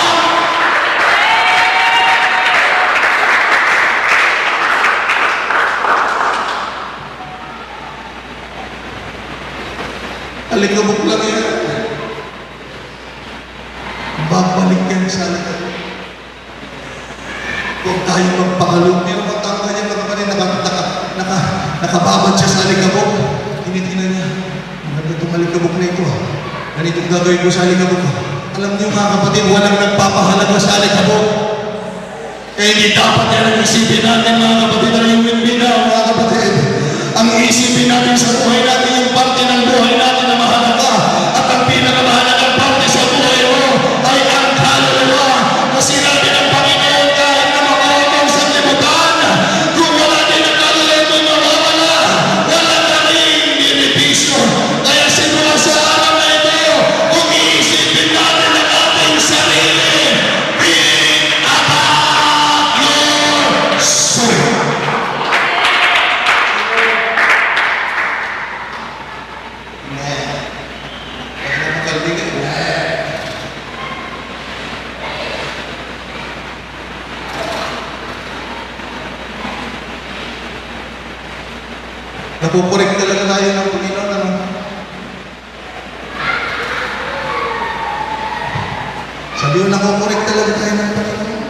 Alikabok lang yan. Babalik yan sa alikabok. Huwag tayo magpakalog. Meron kang tao ganyan, mga kapatid, nakababad siya sa alikabok. Tinitingnan niya, maganda itong alikabok na ito. Ganitong gagawin ko sa alikabok. Alam niyo, mga kapatid, walang nagpapahalaga sa alikabok. Kaya hindi dapat yan ang isipin natin, mga kapatid, ang yung binaw, mga kapatid. Ang isipin natin sa buhay natin, yung parte ng buhay natin na mahalaga. At ang pinakamahalagang parte sa buhay mo ay ang kaluluwa na sinabi ng Panginoon kahit na makawag sa libutan. Kung wala din ang kaluluwa mo mawawala, wala ka rin benepisyo. Kaya simula sa araw na ito, kung iisipin natin ang ating sarili, think about your soul. Napupurik talaga tayo ng Panginoon. Ano? Sabi mo, napupurik talaga tayo ng Panginoon.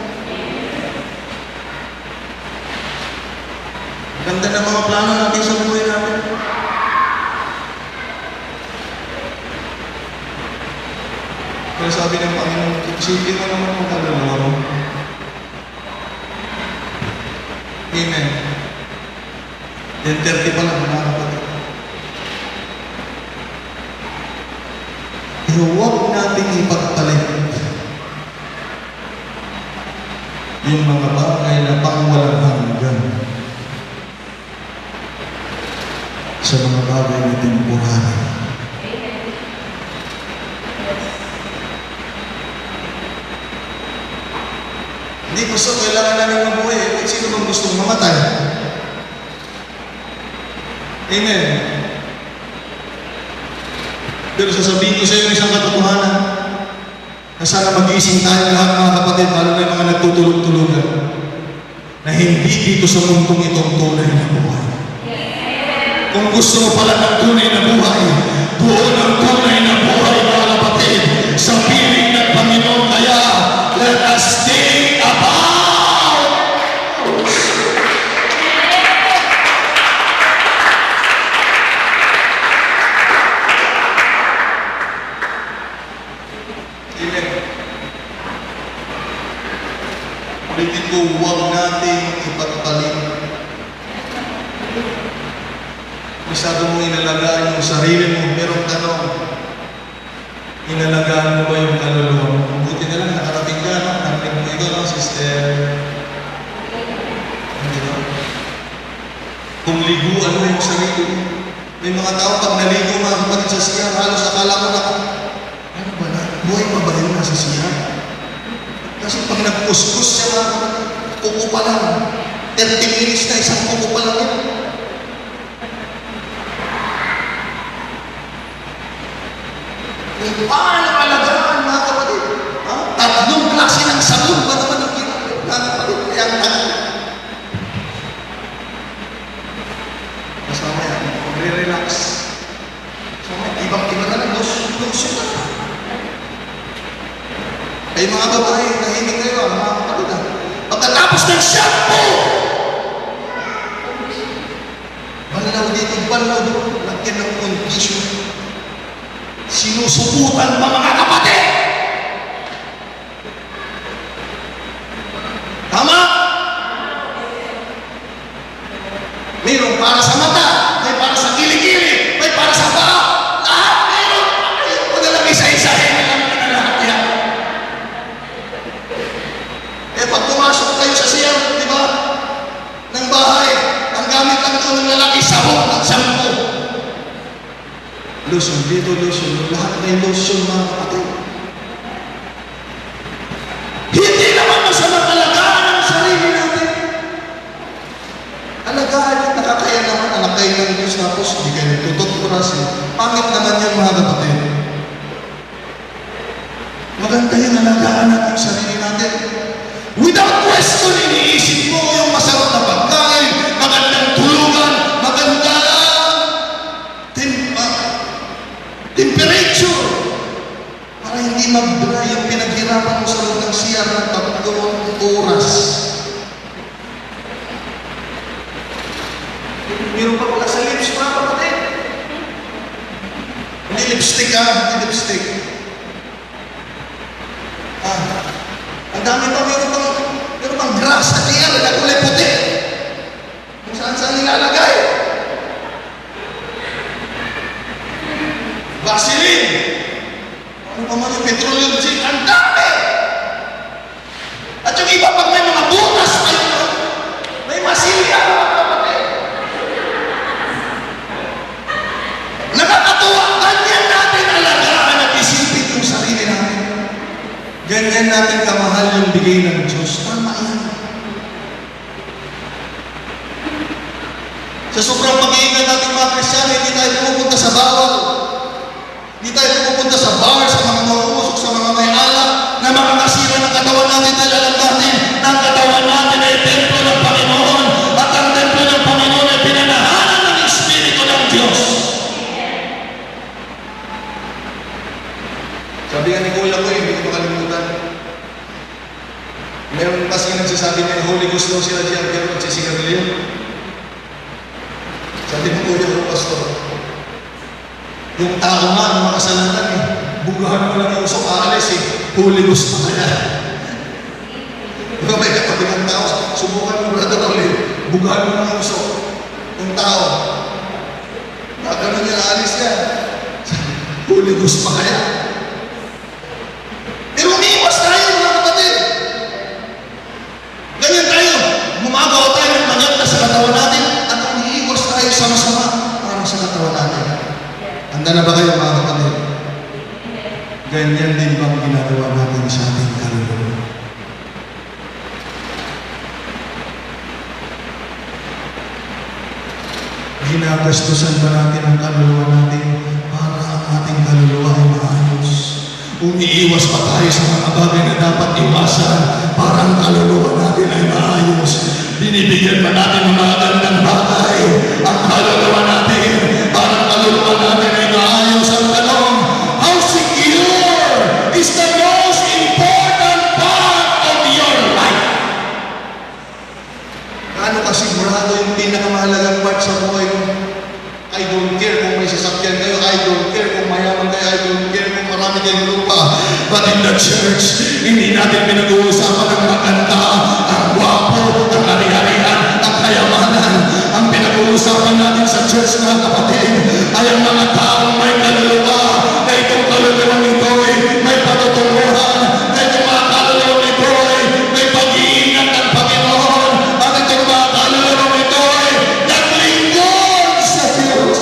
Ganda ng mga plano natin sa buhay natin. Pero sabi ng Panginoon, isipin mo naman ang kaluluwa mo. Amen. Then 30 pa lang, mga kapatid. Pero huwag natin ipagpalit yung mga bagay na pangwalang hanggan sa mga bagay na temporary. Hindi gusto, kailangan namin mabuhay. Sino bang gustong mamatay? Amen. Pero sasabihin ko sa iyo isang katotohanan na sana mag-iising tayo lahat, mga kapatid, lalo na yung mga nagtutulog-tulugan, na hindi dito sa mundong itong tunay na buhay. Kung gusto mo pala ng tunay na buhay, doon ang tunay na buhay, mga kapatid, sa piling ng Panginoon. Kaya, let us think about ko, huwag nating ipagpalit. Masyado mo inalagaan yung sarili mo, pero ang tanong, inalagaan mo ba yung kaluluwa mo? Buti na lang, nakarating ka, no? Narinig mo ito, no, sister? Hindi ba? Kung liguan mo yung sarili mo. May mga tao, pag naligo mga kapatid sa siya, halos akala ko na, ano ba na? Buhay pa ba yun nasa siya? Kasi pag nagkuskus siya mga kapatid, kuko pa lang. 30 minutes na isang kuko pa lang yun. Paano alagaan mga kapatid? Ha? Tatlong klase ng sabon ba naman ang ginagawa mga kapatid? Kaya ang tanong. Kasama yan, magre-relax. So, ibang-iba na lang, lotion na lang. Ay mga babae, nahimik kayo, mga kapatid ha. Pagkatapos ng shampoo, balaw dito, balaw doon, lagyan ng conditioner. Sinusubutan ba mga kapatid? Tama? Mayroon para sa mata, may para sa kilikili, may para sa paa. Lahat mayroon. Ayaw ko na lang isa-isahin na lang na lahat yan. Eh pag pumasok kayo sa siya, di ba? Ng bahay, ang gamit lang ito ng lalaki, sabon at shampoo. Lotion dito, lotion doon. Lahat may lotion mga kapatid. Hindi naman masamang alagaan ang sarili natin. Alagaan at nakakaya naman, anak kayo ng Diyos tapos hindi kayo nagtututpuras. Pangit naman yan mga kapatid. Maganda yung alagaan natin ang sarili natin. Without question, iniisip mo yung masarap na pagkain, magandang tulugan, magandang temperature para hindi mag-dry yung pinaghirapan mo sa loob ng CR ng 3 oras. Meron pa pala sa lips mga kapatid. Hindi lipstick hindi lipstick. Ang dami pa, meron pang grass at CR na kulay puti. Kung saan nilalagay. Vaseline! Ano pa man yung petroleum gel? Ang dami! At yung iba pag may mga butas, may masilya mga kapatid. Nakakatuwa, ganyan natin alagaan at isipin yung sarili natin. Ganyan natin kamahal yung bigay ng Diyos. Tama yan. Sa sobrang pag-iingat natin mga Kristyano, hindi tayo pumupunta sa bawal. Hindi tayo pupunta sa bar, sa mga nauusok, sa mga may alak, na makakasira ng katawan natin dahil alam natin na ang katawan natin ay templo ng Panginoon at ang templo ng Panginoon ay pinanahanan ng Espiritu ng Diyos. Sabi nga ni Kuya ko, hindi ko makalimutan. Meron kasi nagsasabi na Holy Ghost daw sila diyan, pero nagsisigarilyo. Sabi ni Kuya ko, Pastor, yung tao nga, ng mga kasalanan bugahan mo lang yung usok, aalis Holy Ghost pa kaya. Diba may kapatid ng tao, subukan mo brother ulit, bugahan mo lang yung usok. Yung tao, gano'n niya aalis yan. Holy Ghost pa kaya. Pero umiiwas tayo mga kapatid. Ganyan tayo, gumagawa tayo ng manyag na sa katawan natin at umiiwas tayo sa masama para sa katawan natin. Handa na ba kayo mga kapatid? Ganyan din bang ginagawa natin sa ating kaluluwa? Ginagastusan ba natin ang kaluluwa natin para ang ating kaluluwa ay maayos? Umiiwas pa tayo sa mga bagay na dapat iwasan para ang kaluluwa natin ay maayos? Binibigyan ba natin ng mga gandang bagay ang kaluluwa natin para ang kaluluwa natin ay maayos? Ang tanong, how secure is the most important part of your life? Gaano kasigurado yung pinakamahalagang part sa buhay mo? I don't care kung may sasakyan kayo, I don't care kung mayaman kayo, I don't care kung marami kayong lupa. But in the church, hindi natin pinag-uusapan ng maganda, ang pag-uusapan natin sa church, mga kapatid, ay ang mga taong may kaluluwa, na itong kaluluwang ito ay may patutunguhan, na itong mga kaluluwang ito ay may pag-iingat ng Panginoon, at itong mga kaluluwang ito ay naglingkod sa Diyos.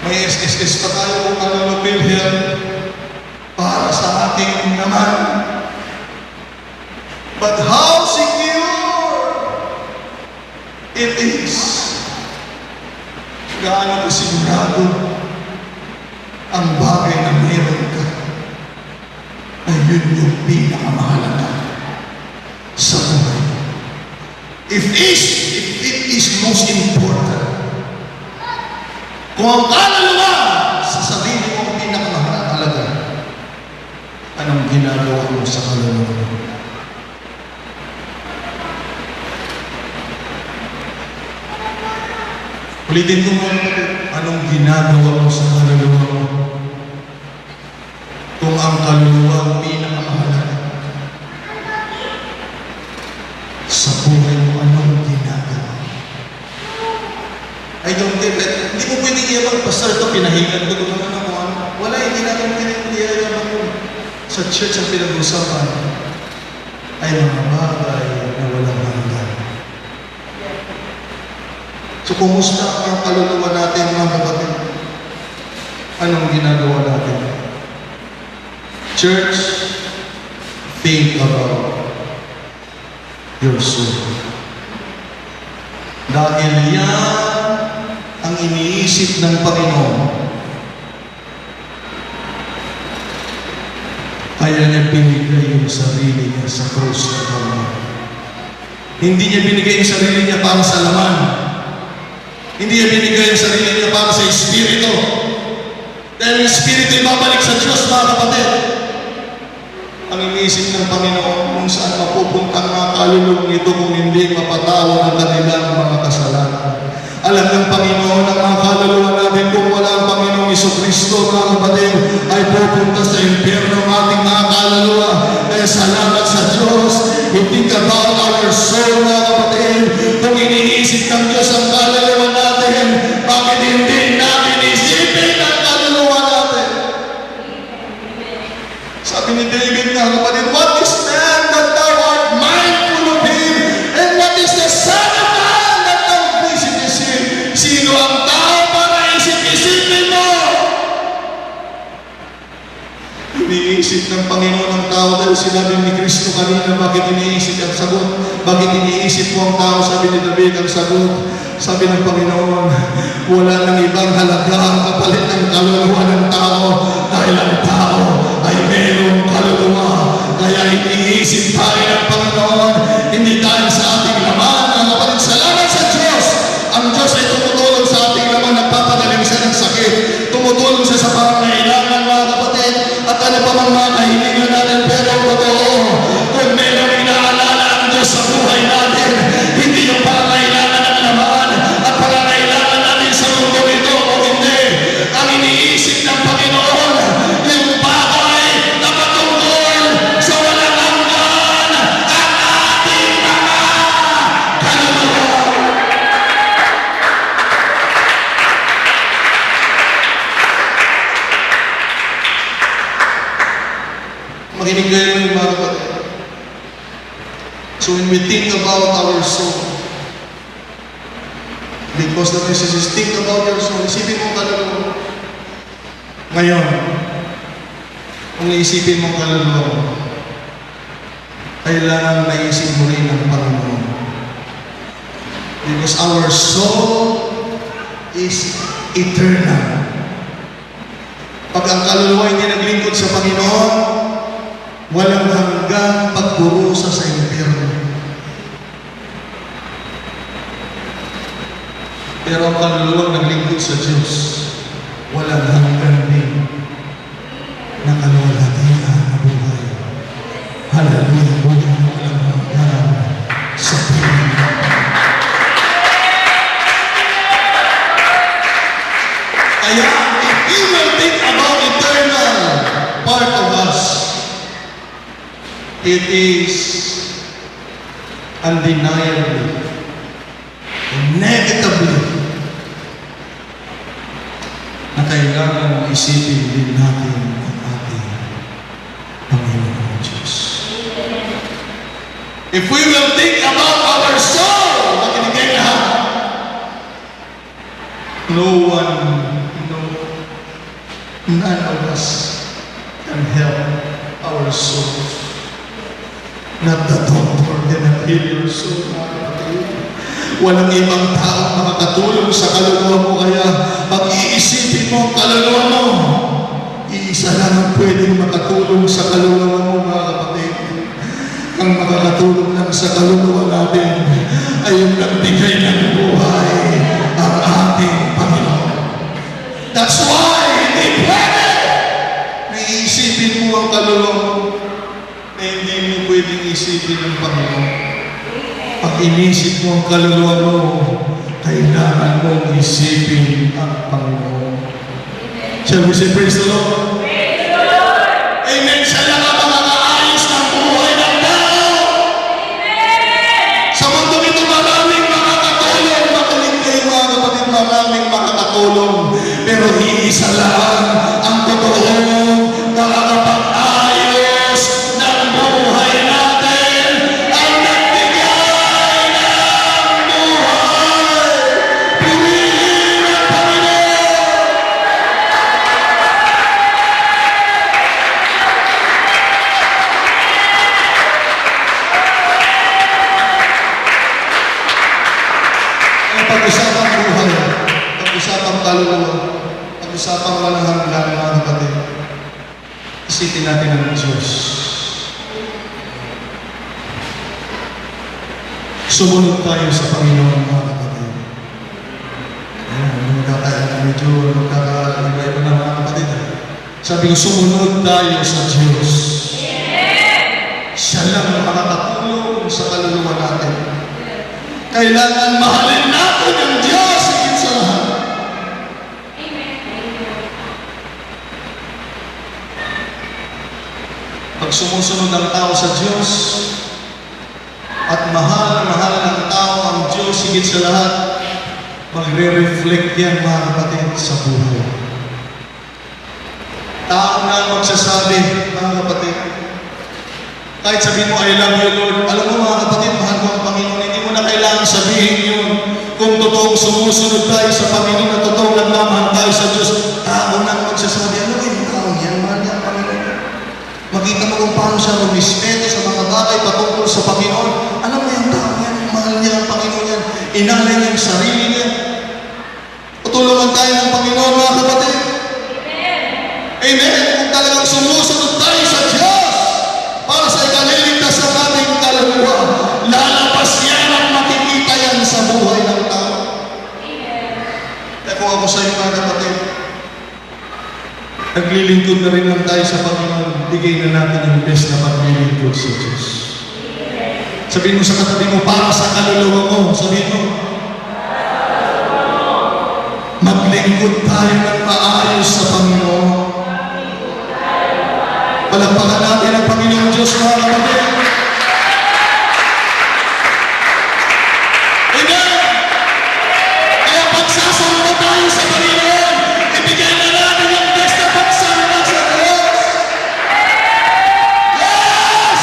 May SSS pa tayo kung kalulupil yan para sa ating naman. But how secure it is. Gaano kasigurado ang bagay na meron ka na yun yung pinakamahalaga sa buhay. If it is most important, kung ang kaluluwa sa sarili mo ang pinakamahalaga, anong ginagawa mo sa kaluluwa mo? Ulitin ko mo, anong ginagawa mo sa kaluluwa mo? Kung ang kaluluwa ang pinakamahalaga sa buhay mo, anong ginagawa? I don't think that, hindi mo pwedeng iyabang, Pastor, ito pinahingan ko naman ako. Wala, hindi natin pwedeng iyabang yun. Sa church ang pinag-usapan ay mga bagay na walang hanggan. So, kumusta ang kaluluwa natin, mga kapatid? Anong ginagawa natin? Church, think about your soul. Dahil yan ang iniisip ng Panginoon, kaya niya binigay yung sarili niya sa krus ng Kalbaryo. Hindi niya binigay yung sarili niya para sa laman. Hindi niya binigay yung sarili niya para sa Espiritu. Dahil yung Espiritu ay babalik sa Diyos, mga kapatid. Ang iniisip ng Panginoon kung saan mapupunta ang mga kaluluwang ito kung hindi mapatawad ang kanilang mga kasalanan. Alam ng Panginoon ang mga kaluluwa natin kung wala ang Panginoong Jesucristo, mga kapatid, ay pupunta sa impyerno ang ating mga kaluluwa. Kaya salamat sa Diyos. We think about our soul, mga kapatid. Kung iniisip ng Diyos ang kaluluwa natin, bakit hindi natin isipin ang kaluluwa natin? Sabi ni David, mga kapatid, what is man that thou art mindful of him? And what is the Son of Man that thou visitest him? Sino ang tao para isip-isipin mo? Iniisip ng Panginoon ang tao dahil sinabi ni Kristo kanina, bakit iniisip ang sagot? Bakit iniisip mo ang tao? Sabi ni David ang sagot. Sabi ng Panginoon, wala nang ibang halaga ang kapalit ng kaluluwa ng tao dahil ang tao ay mayroong kaluluwa. Kaya iniisip tayo ng Panginoon, hindi dahil sa ating laman. Ang kapatid, salamat sa Diyos. Ang Diyos ay tumutulong sa ating laman, nagpapagaling siya ng sakit. Tumutulong siya sa pangangailangan, mga kapatid. At ano pa mang mga kahilingan natin, pero totoo, kung mayroong inaalala ang Diyos sa buhay natin, hindi yung pangangailangan ng laman at pangangailangan natin sa mundo ito o hindi. Ang iniisip ng Panginoon, yung bagay na patungkol sa walang hanggan ang ating mga kaluluwa. Makinig kayo yung mga kapatid. So when we think about our soul, because the message is think about your soul, isipin mo kaluluwa. Ngayon, kung naisipin mo kaluluwa mo, kailangan naisip mo rin ang Panginoon. Because our soul is eternal. Pag ang kaluluwa hindi naglingkod sa Panginoon, walang hanggang pagburusa sa impyerno. Pero ang kaluluwang naglingkod sa Diyos, walang hanggan din na kaluwalhatian na buhay. Hallelujah! Walang hanggan sa buhay. Kaya, if we will think about eternal part of us, It is undeniably, inevitably, na kailangan isipin din natin ang ating Panginoon Diyos. If we will think about our soul, makinig kayo lahat, none of us can help our souls. Not the doctor can heal your soul, mga kapatid. Walang ibang tao makakatulong sa kaluluwa mo, kaya pag-iisipin mo ang kaluluwa mo, iisa lang ang pwedeng makatulong sa kaluluwa mo, mga kapatid. Ang makakatulong lang sa kaluluwa natin ay yung nagbigay ng buhay, ang ating Panginoon. That's why hindi pwede na iisipin mo ang kaluluwa mo na hindi mo pwedeng isipin ang Panginoon. Pag inisip mo ang kaluluwa mo, kailangan mong isipin ang Panginoon. Shall we say praise the Lord? Praise the Lord. Amen. Siya lang ang makakaayos ng buhay ng tao. Amen. Sa mundo nito maraming makakatulong. Makinig kayo mga kapatid, maraming makakatulong. Pero iisa lang ang totoong nakakapag-ayos ng buhay natin. Ang nagbigay ng buhay. Purihin ang Panginoon. Ang pag-usapang buhay, pag-usapang kaluluwa, pag-usapang walang hanggan, mga kapatid. Isipin natin ang Diyos. Sumunod tayo sa Panginoon, mga kapatid. Ayan, medyo magkakaiba-iba na, mga kapatid. Sabi ko, sumunod tayo sa Diyos. Siya lang ang makakatulong sa kaluluwa natin. Kailangan mahalin natin ang Diyos higit sa lahat. Pag sumusunod ang tao sa Diyos at mahal ng tao ang Diyos higit sa lahat, magre-reflect yan, mga kapatid, sa buhay. Tao na magsasabi, mga kapatid, kahit sabihin mo, I love you, Lord. Alam mo, mga kapatid, mahal mo ang Panginoon. Hindi mo na kailangan sabihin yun. Kung totoong sumusunod tayo sa Panginoon at totoong nagmamahal tayo sa Diyos, tao na magsasabi, ano ba yung tao yan? Mahal niya ang Panginoon. Makita mo kung paano siya mag-respeto sa mga bagay patungkol sa Panginoon. Alam mo yung tao yan, mahal niya ang Panginoon yan. Inalay niya ang sarili niya. Tutulungan tayo ng Panginoon, mga kapatid. Amen. Kung talagang sumusunod tayo sa Diyos para sa ikaliligtas ng ating kaluluwa, lalabas yan at makikita yan sa buhay ng tao. Kaya kung ako sa iyo, mga kapatid, naglilingkod na rin lang tayo sa Panginoon, bigay na natin ang best na paglilingkod sa Diyos. Sabihin mo sa katabi mo, para sa kaluluwa mo, sabihin mo, maglingkod tayo ng maayos sa Panginoon. Palagpakan natin ang Panginoon Diyos, mga kapatid. Amen! Kaya pagsasamba tayo sa Panginoon, ibigay na natin ang best na pagsamba sa Diyos. Yes!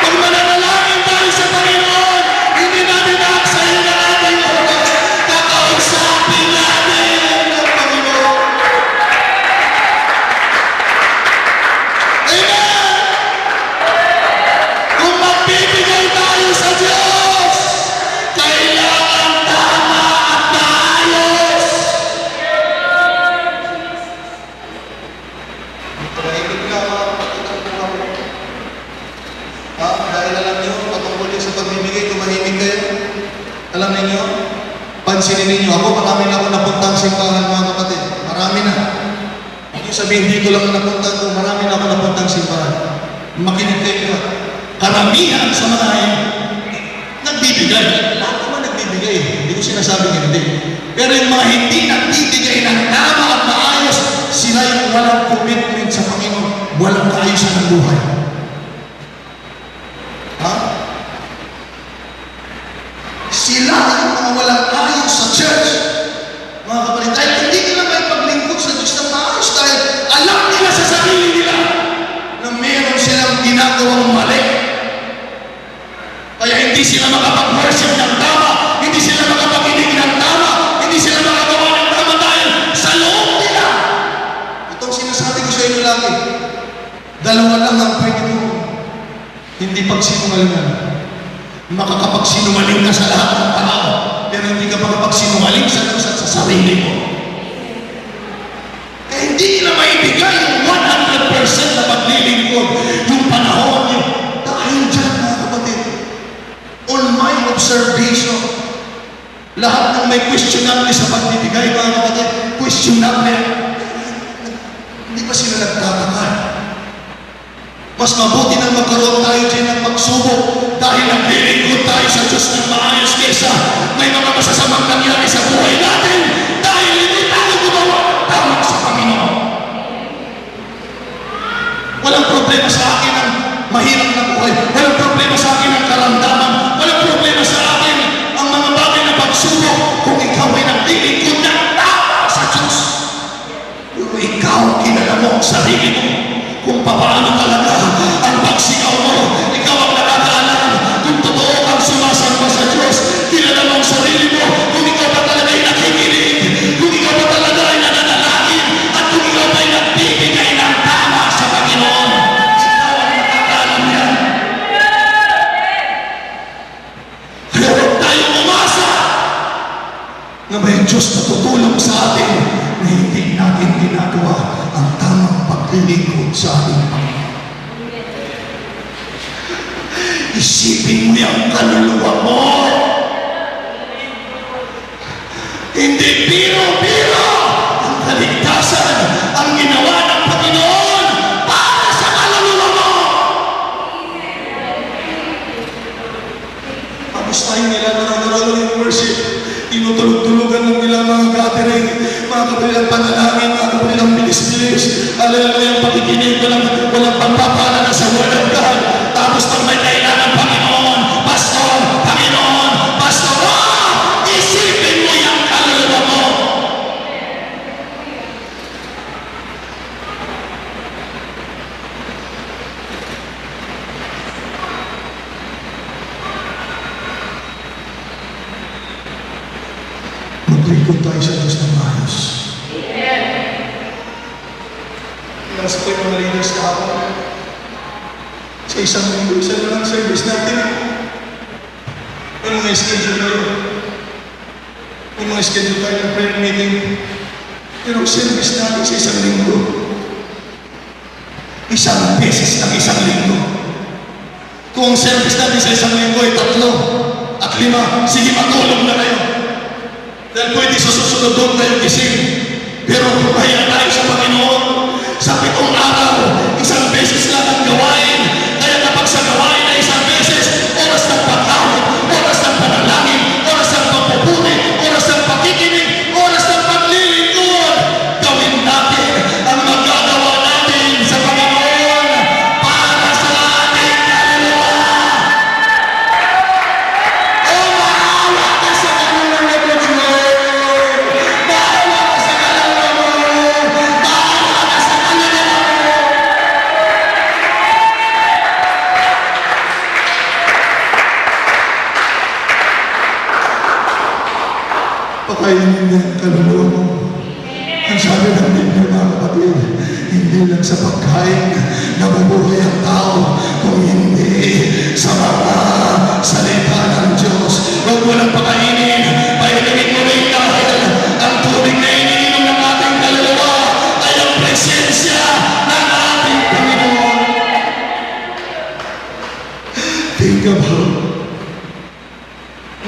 Kung mananalangin tayo sa Panginoon, hindi natin aksayin na ating oras. Kakausapin natin ang Panginoon. Amen! Kung magbibigay tayo sa Diyos, kailangan tama at maayos. Tumahigit ka, mga kapatid ang buhay. Dahil alam niyo, patungkol din sa pagbibigay, tumahimik kayo. Alam niyo, pansinin ninyo, ako marami na ako napuntang simbahan, mga kapatid. Marami na. Yung sabihin, dito lang napunta ko, marami na ako napuntang simbahan. Makinig kayo na. Karamihan sa mga nagbibigay. Lahat naman nagbibigay. Hindi ko sinasabing hindi. Pero yung mga hindi nagbibigay ng tama at maayos, sila yung walang commitment sa Panginoon. ng buhay? Ha? Sila ang mga walang ayos sa church. Mga kapatid, dahil hindi nila may paglingkod sa Diyos ng maayos dahil alam nila sa sarili nila na meron silang ginagawang mali. Kaya hindi sila makapag-worship ng tama, hindi sila makapakinig ng tama, hindi sila makagawa ng tama dahil sa loob nila. Itong sinasabi ko sa inyo lagi, dalawa lang ang pwede mo. Hindi pagsinungalingan. Makakapagsinungaling ka sa lahat ng tao, pero hindi ka makapagsinungaling sa Diyos at sa sarili mo. Kaya hindi nila maibigay yung 100% na paglilingkod, yung panahon niyo. Dahil dyan, mga kapatid, on my observation, lahat ng may questionable sa pagbibigay, mga kapatid, questionable. Hindi pa sila nagtataka. Mas mabuti nang magkaroon tayo dyan ng pagsubok dahil naglilingkod tayo sa Diyos ng maayos kesa may mga masasamang nangyari sa buhay natin dahil hindi tayo gumawa tama sa Panginoon. Walang problema sa akin ang mahirap na buhay. Walang problema sa akin ang karamdaman. Walang problema sa akin ang mga bagay na pagsubok kung ikaw ay naglilingkod ng tama sa Diyos. Kung ikaw kilala mo ang sarili mo, kung paano talaga ang pagsigaw mo, ikaw ang nakakaalam kung totoo kang sumasamba sa Diyos, kilala mo ang sarili mo, kung ikaw ba talaga ay nakikinig, kung ikaw ba talaga ay nananalangin, at kung ikaw ba ay nagbibigay ng tama sa Panginoon. Ikaw ang nakakaalam yan. Kaya huwag tayong umasa na may Diyos na tutulong sa atin na hindi natin ginagawa ang tamang paglilingkod sa ating Panginoon. Isipin mo yung kaluluwa mo. Hindi biro-biro ang kaligtasan ang ginawa ng Panginoon para sa kaluluwa mo. Tapos tayo nila naranaroon yung worship. Tinutulog-tulugan ng nila mga gathering, mga kapilang panalangin, mga kapilang bilis-bilis. Alala yung pakikinig, walang pagpapala na sa Word of God. Tapos pag may kailangan, Panginoon, Pastor, Panginoon, Pastor, isipin mo yung kaluluwa mo. Maglingkod tayo sa Diyos ng maayos. Nasa ko yung mga leaders na ako. Sa isang linggo, isa na lang service natin. Yung mga schedule na yun. Yung mga schedule tayo ng prayer meeting. Pero service natin sa isang linggo. Isang beses ng isang linggo. Kung ang service natin sa isang linggo ay 3 at 5, sige matulog na kayo. Dahil pwede sa susunod doon tayo gising. Pero kaya tayo sa Panginoon. Sa 7 araw, isang beses lang ang gawain. Kaya kapag sa gawain na isang beses, oras ng pagtawid, oras ng panalangin, oras ng pagpupuni, oras ng pakikinig, oras ng paglilingkod, gawin natin ang magagawa natin sa Panginoon para sa ating kaluluwa. O maawa ka sa kaluluwa mo, Diyos! Maawa ka sa kaluluwa mo! Maawa ka sa kaluluwa mo! Pakainin niya ang kaluluwa mo. Ang sabi ng Biblia, mga kapatid, hindi lang sa pagkain nabubuhay ang tao, kung hindi sa mga salita ng Diyos. Huwag mo lang pakainin, pailagin mo rin dahil ang tubig na iniinom ng ating kaluluwa ay ang presensya ng ating Panginoon. Think about,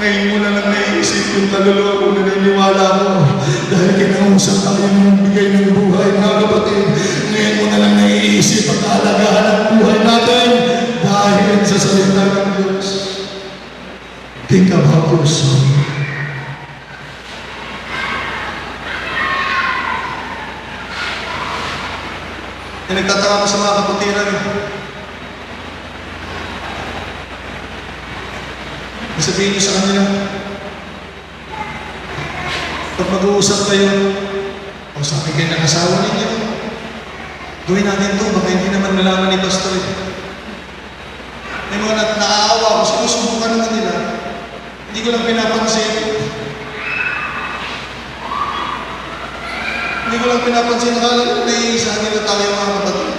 ngayon mo na lang naiisip yung kaluluwa mo, naniniwala mo dahil kinausap tayo ng bigay ng buhay, mga kapatid. Ngayon mo na lang naiisip ang kahalagahan ng buhay natin dahil sa salita ng Diyos. Think about your soul. Nagtataka ko sa mga kapatiran. Sabihin niyo sa kanila, pag mag-uusap kayo, o sabi kayo ng asawa ninyo, gawin natin to, baka hindi naman nalaman ni Pastor. May mga naaawa ko, sinusubukan naman nila. Hindi ko lang pinapansin. Hindi ko lang pinapansin, nakala ko naiisa nila tayo mga kapatid.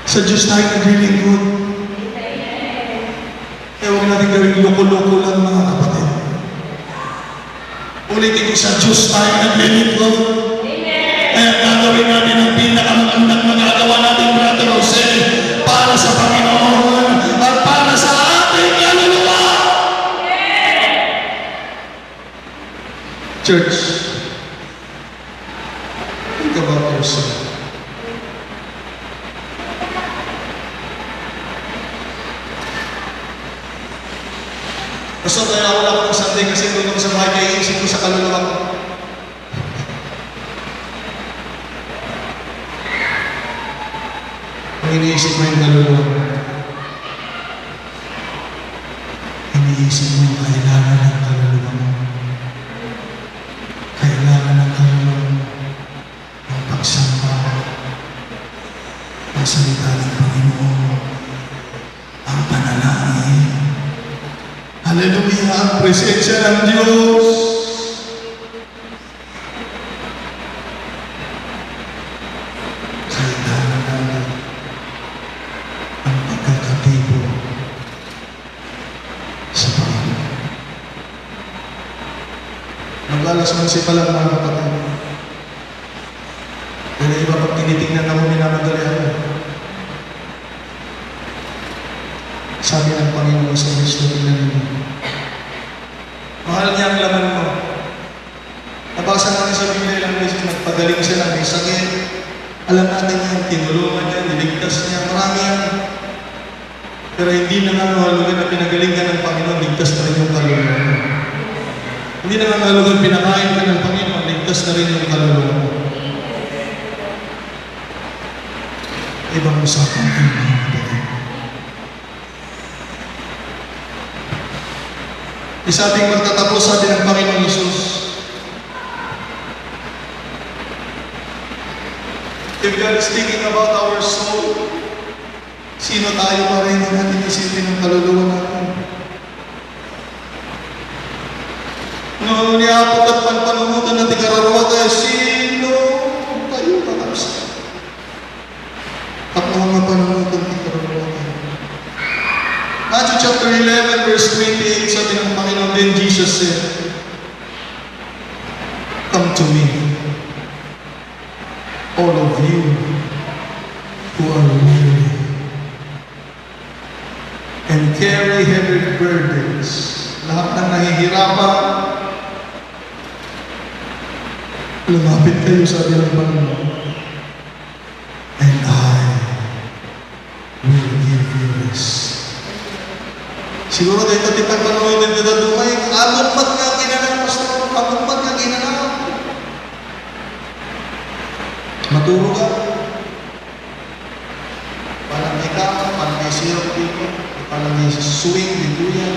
Sa Diyos tayo naglilingkod. Kaya huwag natin gawing loko-loko lang mga kapatid. Ulitin ko, sa Diyos tayo naglilingkod. Kaya gagawin natin ang pinakamagandang magagawa natin, Brother Jose, para sa Panginoon at para sa ating kaluluwa. Church, think about yourself. Gusto kaya ako lang ng Sunday kasi doon ako sa bahay kaya iisip ko sa kaluluwa ko. Kung iniisip mo yung kaluluwa mo, iniisip mo yung kailangan ng kaluluwa mo. Kailangan ng kaluluwa mo ang pagsamba, ang salita ng Panginoon, ang panalangin. Hallelujah! Ang presensya ng Diyos. Kailangan natin ang pagkakatibo sa Panginoon. Mag-alas 11 pa lang mga kapatid. Pero iba pag tinitingnan ako, minamadali ako. Sabi ng Panginoon sa Kristo, tingnan ninyo. Mahal niya ang laman mo. Nabasa natin sa Biblia ilang beses, nagpagaling siya ng may sakit. Alam natin yan, tinulungan niya, niligtas niya, marami yan. Pero hindi na nangahalugan na pinagaling ka ng Panginoon, ligtas na rin yung kaluluwa mo. Hindi na nangahalugan, pinakain ka ng Panginoon, ligtas na rin yung kaluluwa mo. Ibang usapan kayo mga kapatid. Isa ating magtatapos, sabi ng Panginoon Yesus, if God is thinking about our soul, sino tayo para hindi natin isipin ang kaluluwa natin? No, niapot at panpanunutan natin kararawa tayo, sino tayo kakabsa? At mga panunutan natin kararawa tayo. Matthew chapter 11, verse 28, sabi ng Panginoon, then Jesus said, come to me, all of you who are weary and carry heavy burdens. Lahat ng nahihirapan, lumapit kayo, sabi ng Panginoon, and I will give you rest. Siguro dahil katipang panunod din dito dumay, agumpat nga ginanang, Pastor, agumpat nga ginanang. Maturo ka. Parang ikaw, parang may sirap dito, parang may swing dito yan.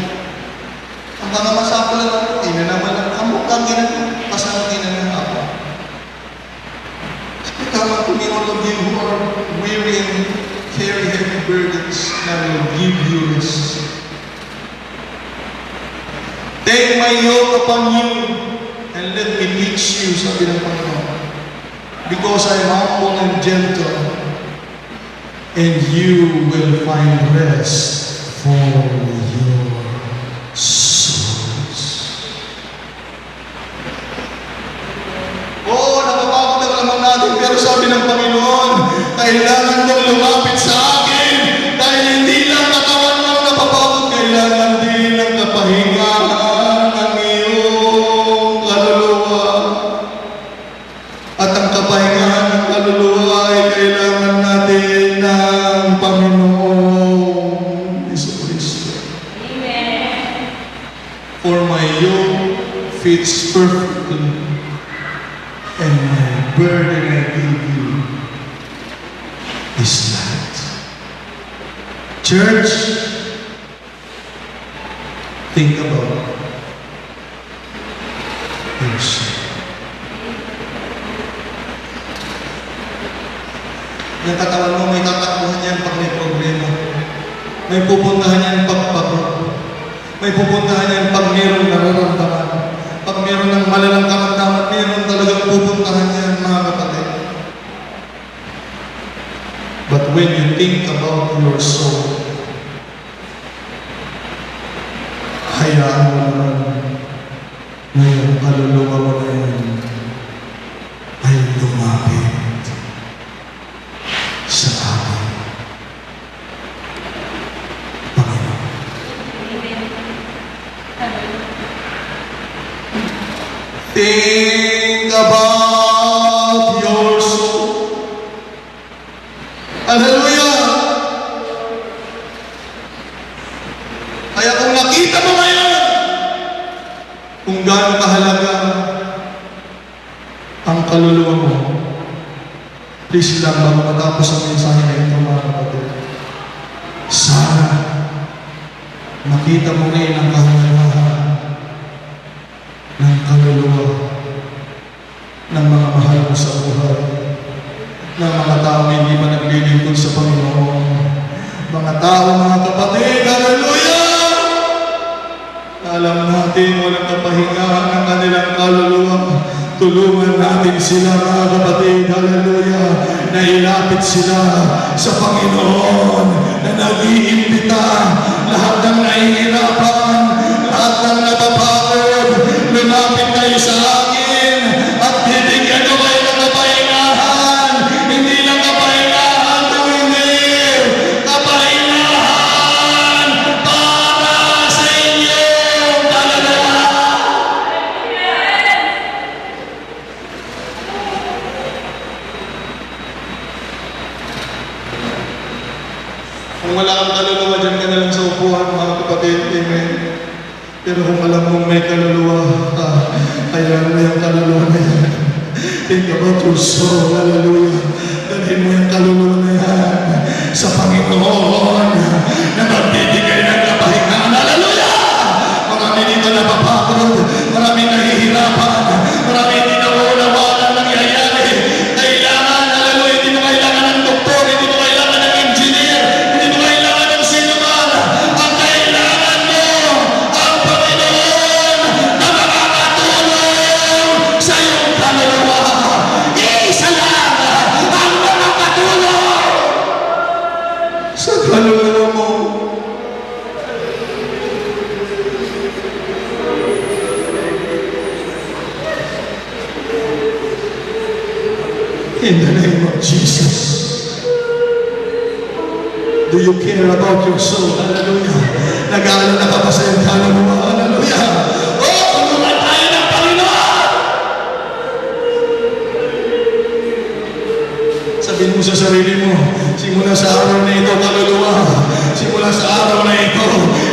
Ang mga masapalan ako, inanaman lang, amok ka ginanang, pasang ginanang ako. Sabi tama to me, all of you who are weary and carry heavy burdens, and I will give you rest. Take my yoke upon you and let me teach you, sabi ng Panginoon. Because I am humble and gentle, and you will find rest for your souls. Oo, napapagod ang laman natin, pero sabi ng Panginoon, kailangan mong lumapit sa akin, dahil hindi lang katawan mo napapagod, kailangan din ng kapahingahan. At ang kapahingahan ng kaluluwa ay kailangan natin ng Panginoon Jesucristo. Amen. For my yoke fits perfectly, and is light. Church, think about yourself. Yung katawan mo, may tatakbuhan yan pag may problema. May pupuntahan yan pag pagod. May pupuntahan yan pag mayroong nararamdaman. Pag mayroon ng malalang karamdaman, mayroon talagang pupuntahan yan, mga kapatid. But when you think about your soul, hayaan mo naman na yung kaluluwa mo na yan ay lumapit sa akin. Panginoon. Think about your soul. Hallelujah! Kaya kung nakita mo ngayon kung gaano kahalaga ang kaluluwa mo, please lang bago matapos ang mensahe na ito, mga kapatid, sana makita mo ngayon ang kahalagahan ng kaluluwa ng mga mahal mo sa buhay, ng mga tao hindi pa naglilingkod sa Panginoon, mga tao, mga kapatid, hallelujah! Alam natin walang kapahingahan ng kanilang kaluluwa. Tulungan natin sila, mga kapatid, hallelujah, na ilapit sila sa Panginoon, na nag-iimbita lahat ng nahihirapan, lahat ng napapagod, lumapit kayo sa akin at bibigyan ko kayo ng kapahingahan. Hindi lang kapahingahan, kundi kapahingahan para sa inyong kaluluwa. Kung wala kang kaluluwa, dyan ka na lang sa upuan, mga kapatid. Amen. Pero kung alam mong may kaluluwa, kailangan mo yung kaluluwa na yan. Think about your soul. Hallelujah. Dalhin mo yung kaluluwa na yan sa Panginoon na magbibigay ng kapahingahan. Hallelujah! Marami dito napapagod, marami nahihirapan, marami hindi nauunawaan ang nangyayari. Kailangan, hallelujah, hindi mo kailangan ng doktor, hindi mo kailangan ng engineer, hindi mo kailangan ng sino man. Ang kailangan mo, ang Panginoon na makakatulong sa iyong kaluluwa. Isa lang ang makakatulong sa kaluluwa mo. In the name of Jesus. Do you care about your soul? Hallelujah. Nag-aalala ka ba sa iyong kaluluwa? Hallelujah. Oh, tulungan tayo ng Panginoon! Sabihin mo sa sarili mo, simula sa araw na ito, kaluluwa, simula sa araw na ito,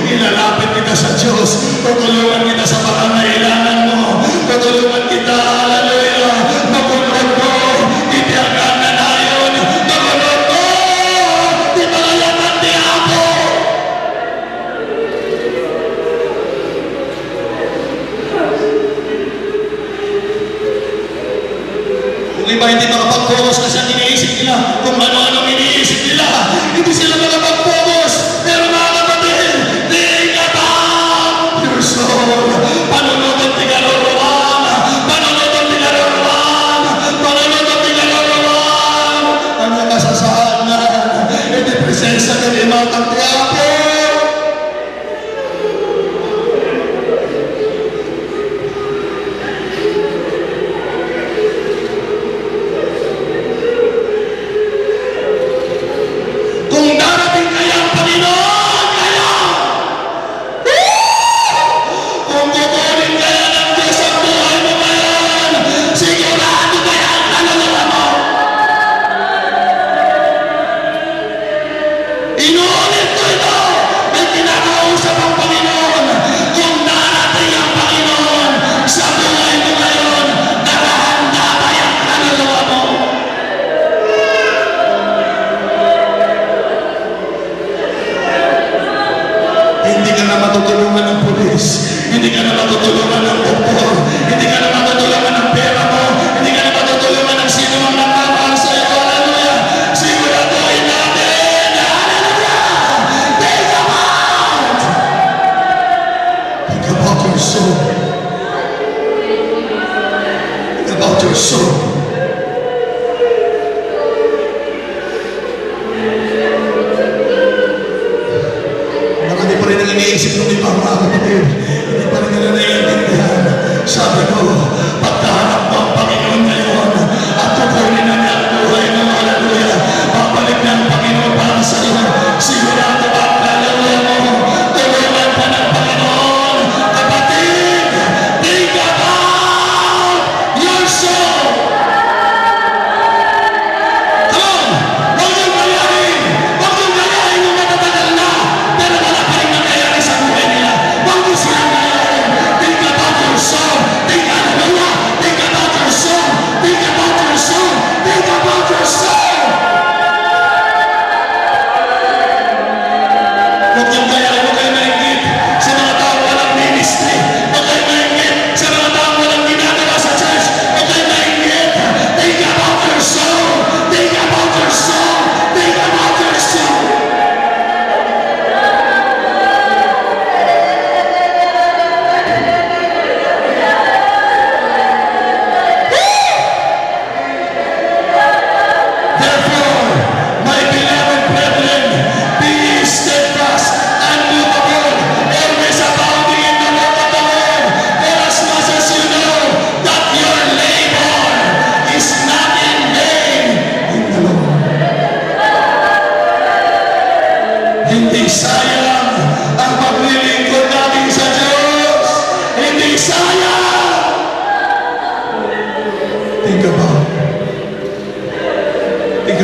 ilalapit kita sa Diyos, tutulungan kita sa pangangailangan mo, tutulungan kita, hallelujah, mapunod mo, itiyagan na nayon, mapunod mo, di magayaman di ako. Kung iba hindi makapag-focus kasi ang iniisip nila, kung ano-ano iniisip nila, hindi sila makapag-focus. Pero mga kapatid, think about your soul. Panunutot ni kaluluwan, panunutot ni kaluluwan, panunutot ni kaluluwan. Ang nakasasahan, iti presensya ka ni Matang Tiapo. Kung darating kaya ang Panginoon, kaya! Kung kukunin kaya ng Diyos ang buhay mo ngayon, sigurado kaya ang kaluluwa mo. Inuulit ko ito! iniisip ng ibang mga kapatid. Hindi pa rin nila naiintindihan. Sabi ko, pagkahanap mo ang Panginoon ngayon at kukunin na niya ang buhay ng haleluya, babalik na ang Panginoon para sa iyo. Sigurado ba ang haleluya mo? Tulungan ka ng Panginoon. Kapatid, think about your soul. Come on! Huwag yung gayahin! Huwag yung gayahin yung matatagal na pero wala pa rin nangyayari sa buhay nila. Huwag mo silang gayahin. Think about your soul. Think hallelujah. Think about your soul. Think about your soul. Think about your soul. Huwag yung gayahin. Huwag kayo maingit sa mga taong walang ministry. Huwag kayo maingit sa mga taong walang ginagawa sa church. Huwag kayo maingit. Think about your soul. Think about your soul. Think about your soul. Therefore, my beloved brethren, be ye steadfast, unmovable, always abounding in the work of the Lord, for as much as you know that your labor is not in vain in the Lord. Hindi sayang ang paglilingkod natin sa Diyos. Hindi sayang. Think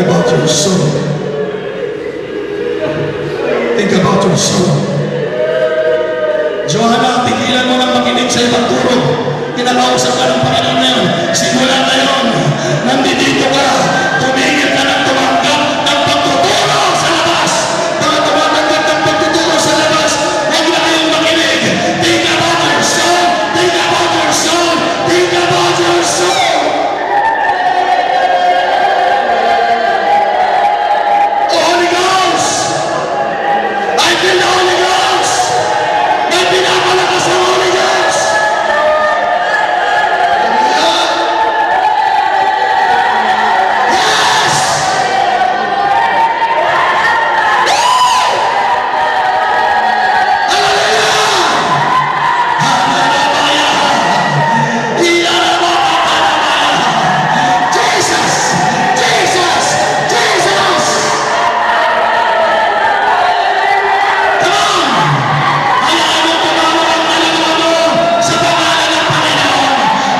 about your soul. Think about your soul. Johanna, tigilan mo nang makinig sa ibang turo. Kinakausap ka ng Panginoon ngayon. Simula ngayon, nandito ka. Tumigil ka ng tumanggap ng pagtuturo sa labas. Mga tumatanggap ng pagtuturo sa labas, huwag na kayong makinig. Think about your soul. Think about your soul. Think about your soul. Holy Ghost! I feel the Holy Ghost! May pinapalakas ang Holy Ghost! Yes! Jesus! Jesus! Jesus! Come on! Hayaan mo tumawag ang kaluluwa mo sa pangalan ng Panginoon.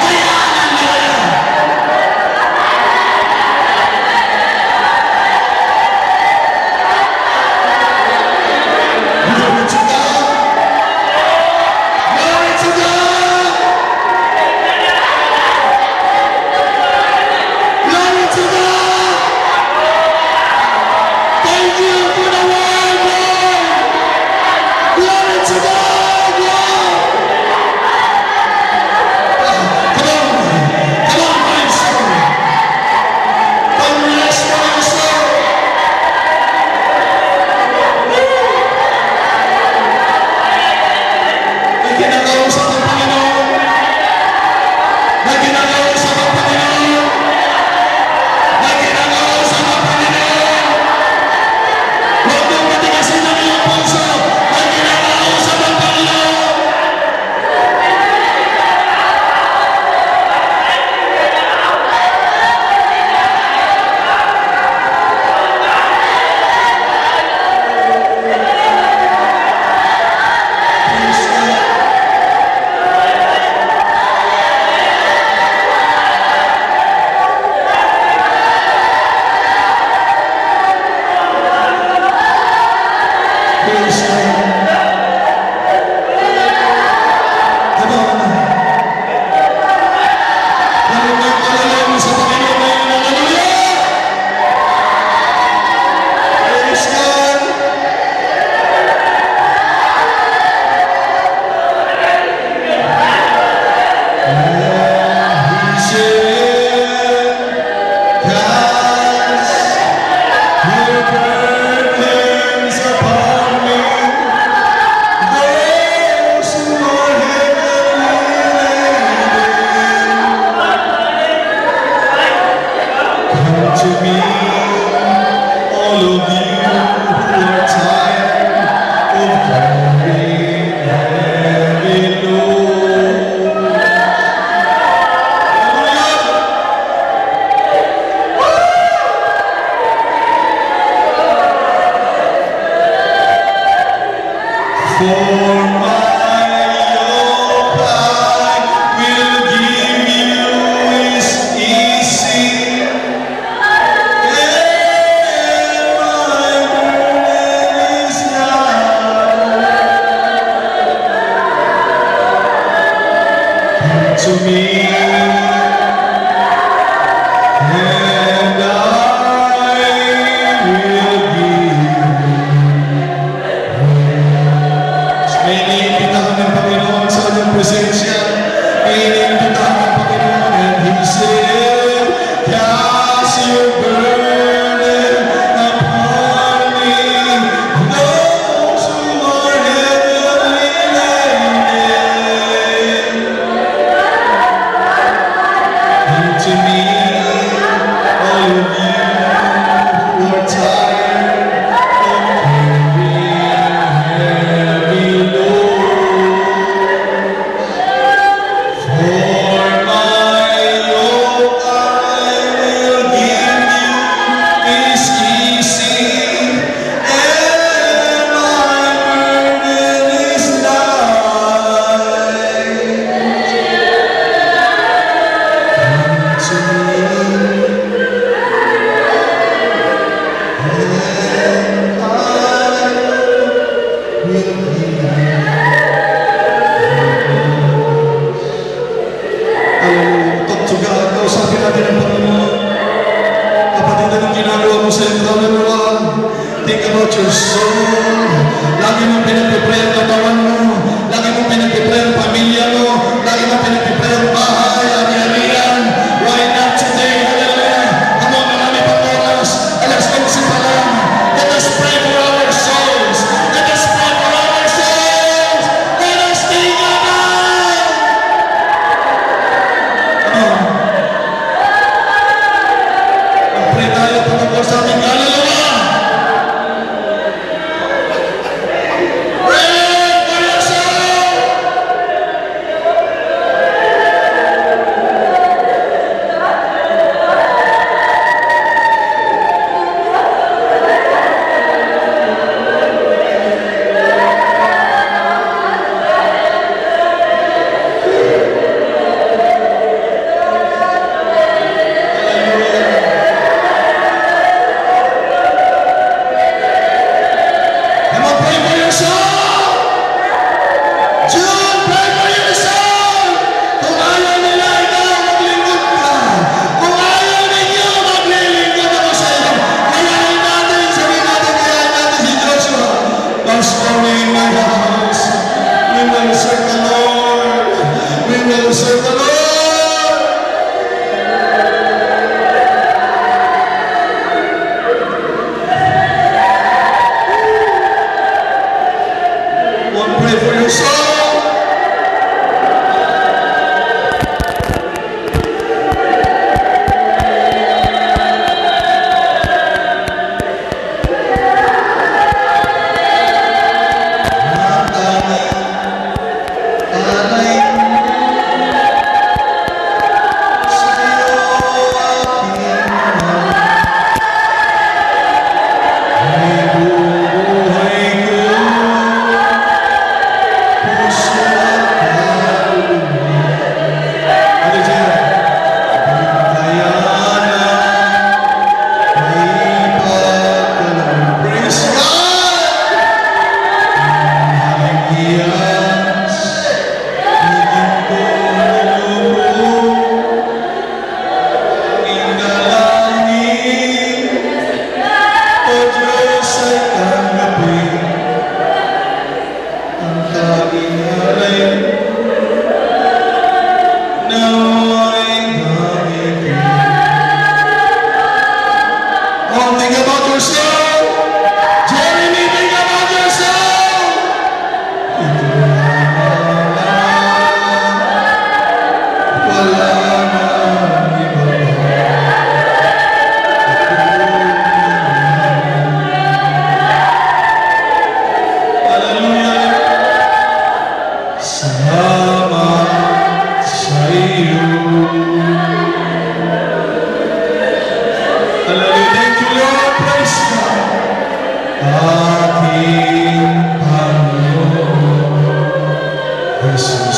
Hayaan ang Lord. Glory to God! Glory to God! Glory to God! Thank you for the word, Lord! Glory to God, Lord! Come on, my soul! Come rest for your soul! May kinakausap ang Panginoon! May kinakausap ang Panginoon! May kinakausap ang Panginoon! Huwag mong matigasin ang iyong puso! May kinakausap ang Panginoon! Praise God! Praise God! Come on! Lalo na yung kaluluwa mo sa Panginoon ngayon. Hallelujah! Praise God! He said, cast your burdens upon me, those who are heavy laden. Come to me, all of you who are tired of carrying For my yoke I will give you is easy, and my burden is light. To me, and I will give. May iniimbitahan ng Panginoon sa kanyang presensya. May iniimbitahan ng Panginoon. And He said, cast your burden upon me, those who are heavily laden. And to me, all of you who are tired of carrying heavy loads, for my yoke I will give you is easy, and my burden is light. To Hallelujah. Talk to God. Kausapin natin ang Panginoon. Kapatid, anong ginagawa mo sa iyong kaluluwa? Think about your soul. Lagi mong pinagpipray ang katawan mo. Lagi mong pinagpipray ang pamilya mo. Lagi mong pinagpipray ang bahay, ang yarian. Why not today? Hallelujah. Come on, marami pang oras. Alas 11 pa lang. Let us pray for our souls. Let us pray for our souls. Let us think about. Pray tayo tungkol sa ating kaluluwa. Pray!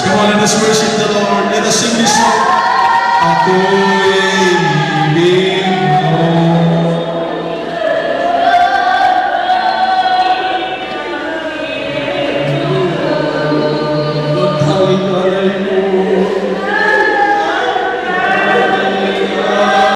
Come on, let us worship the Lord. Let us sing this song. Ako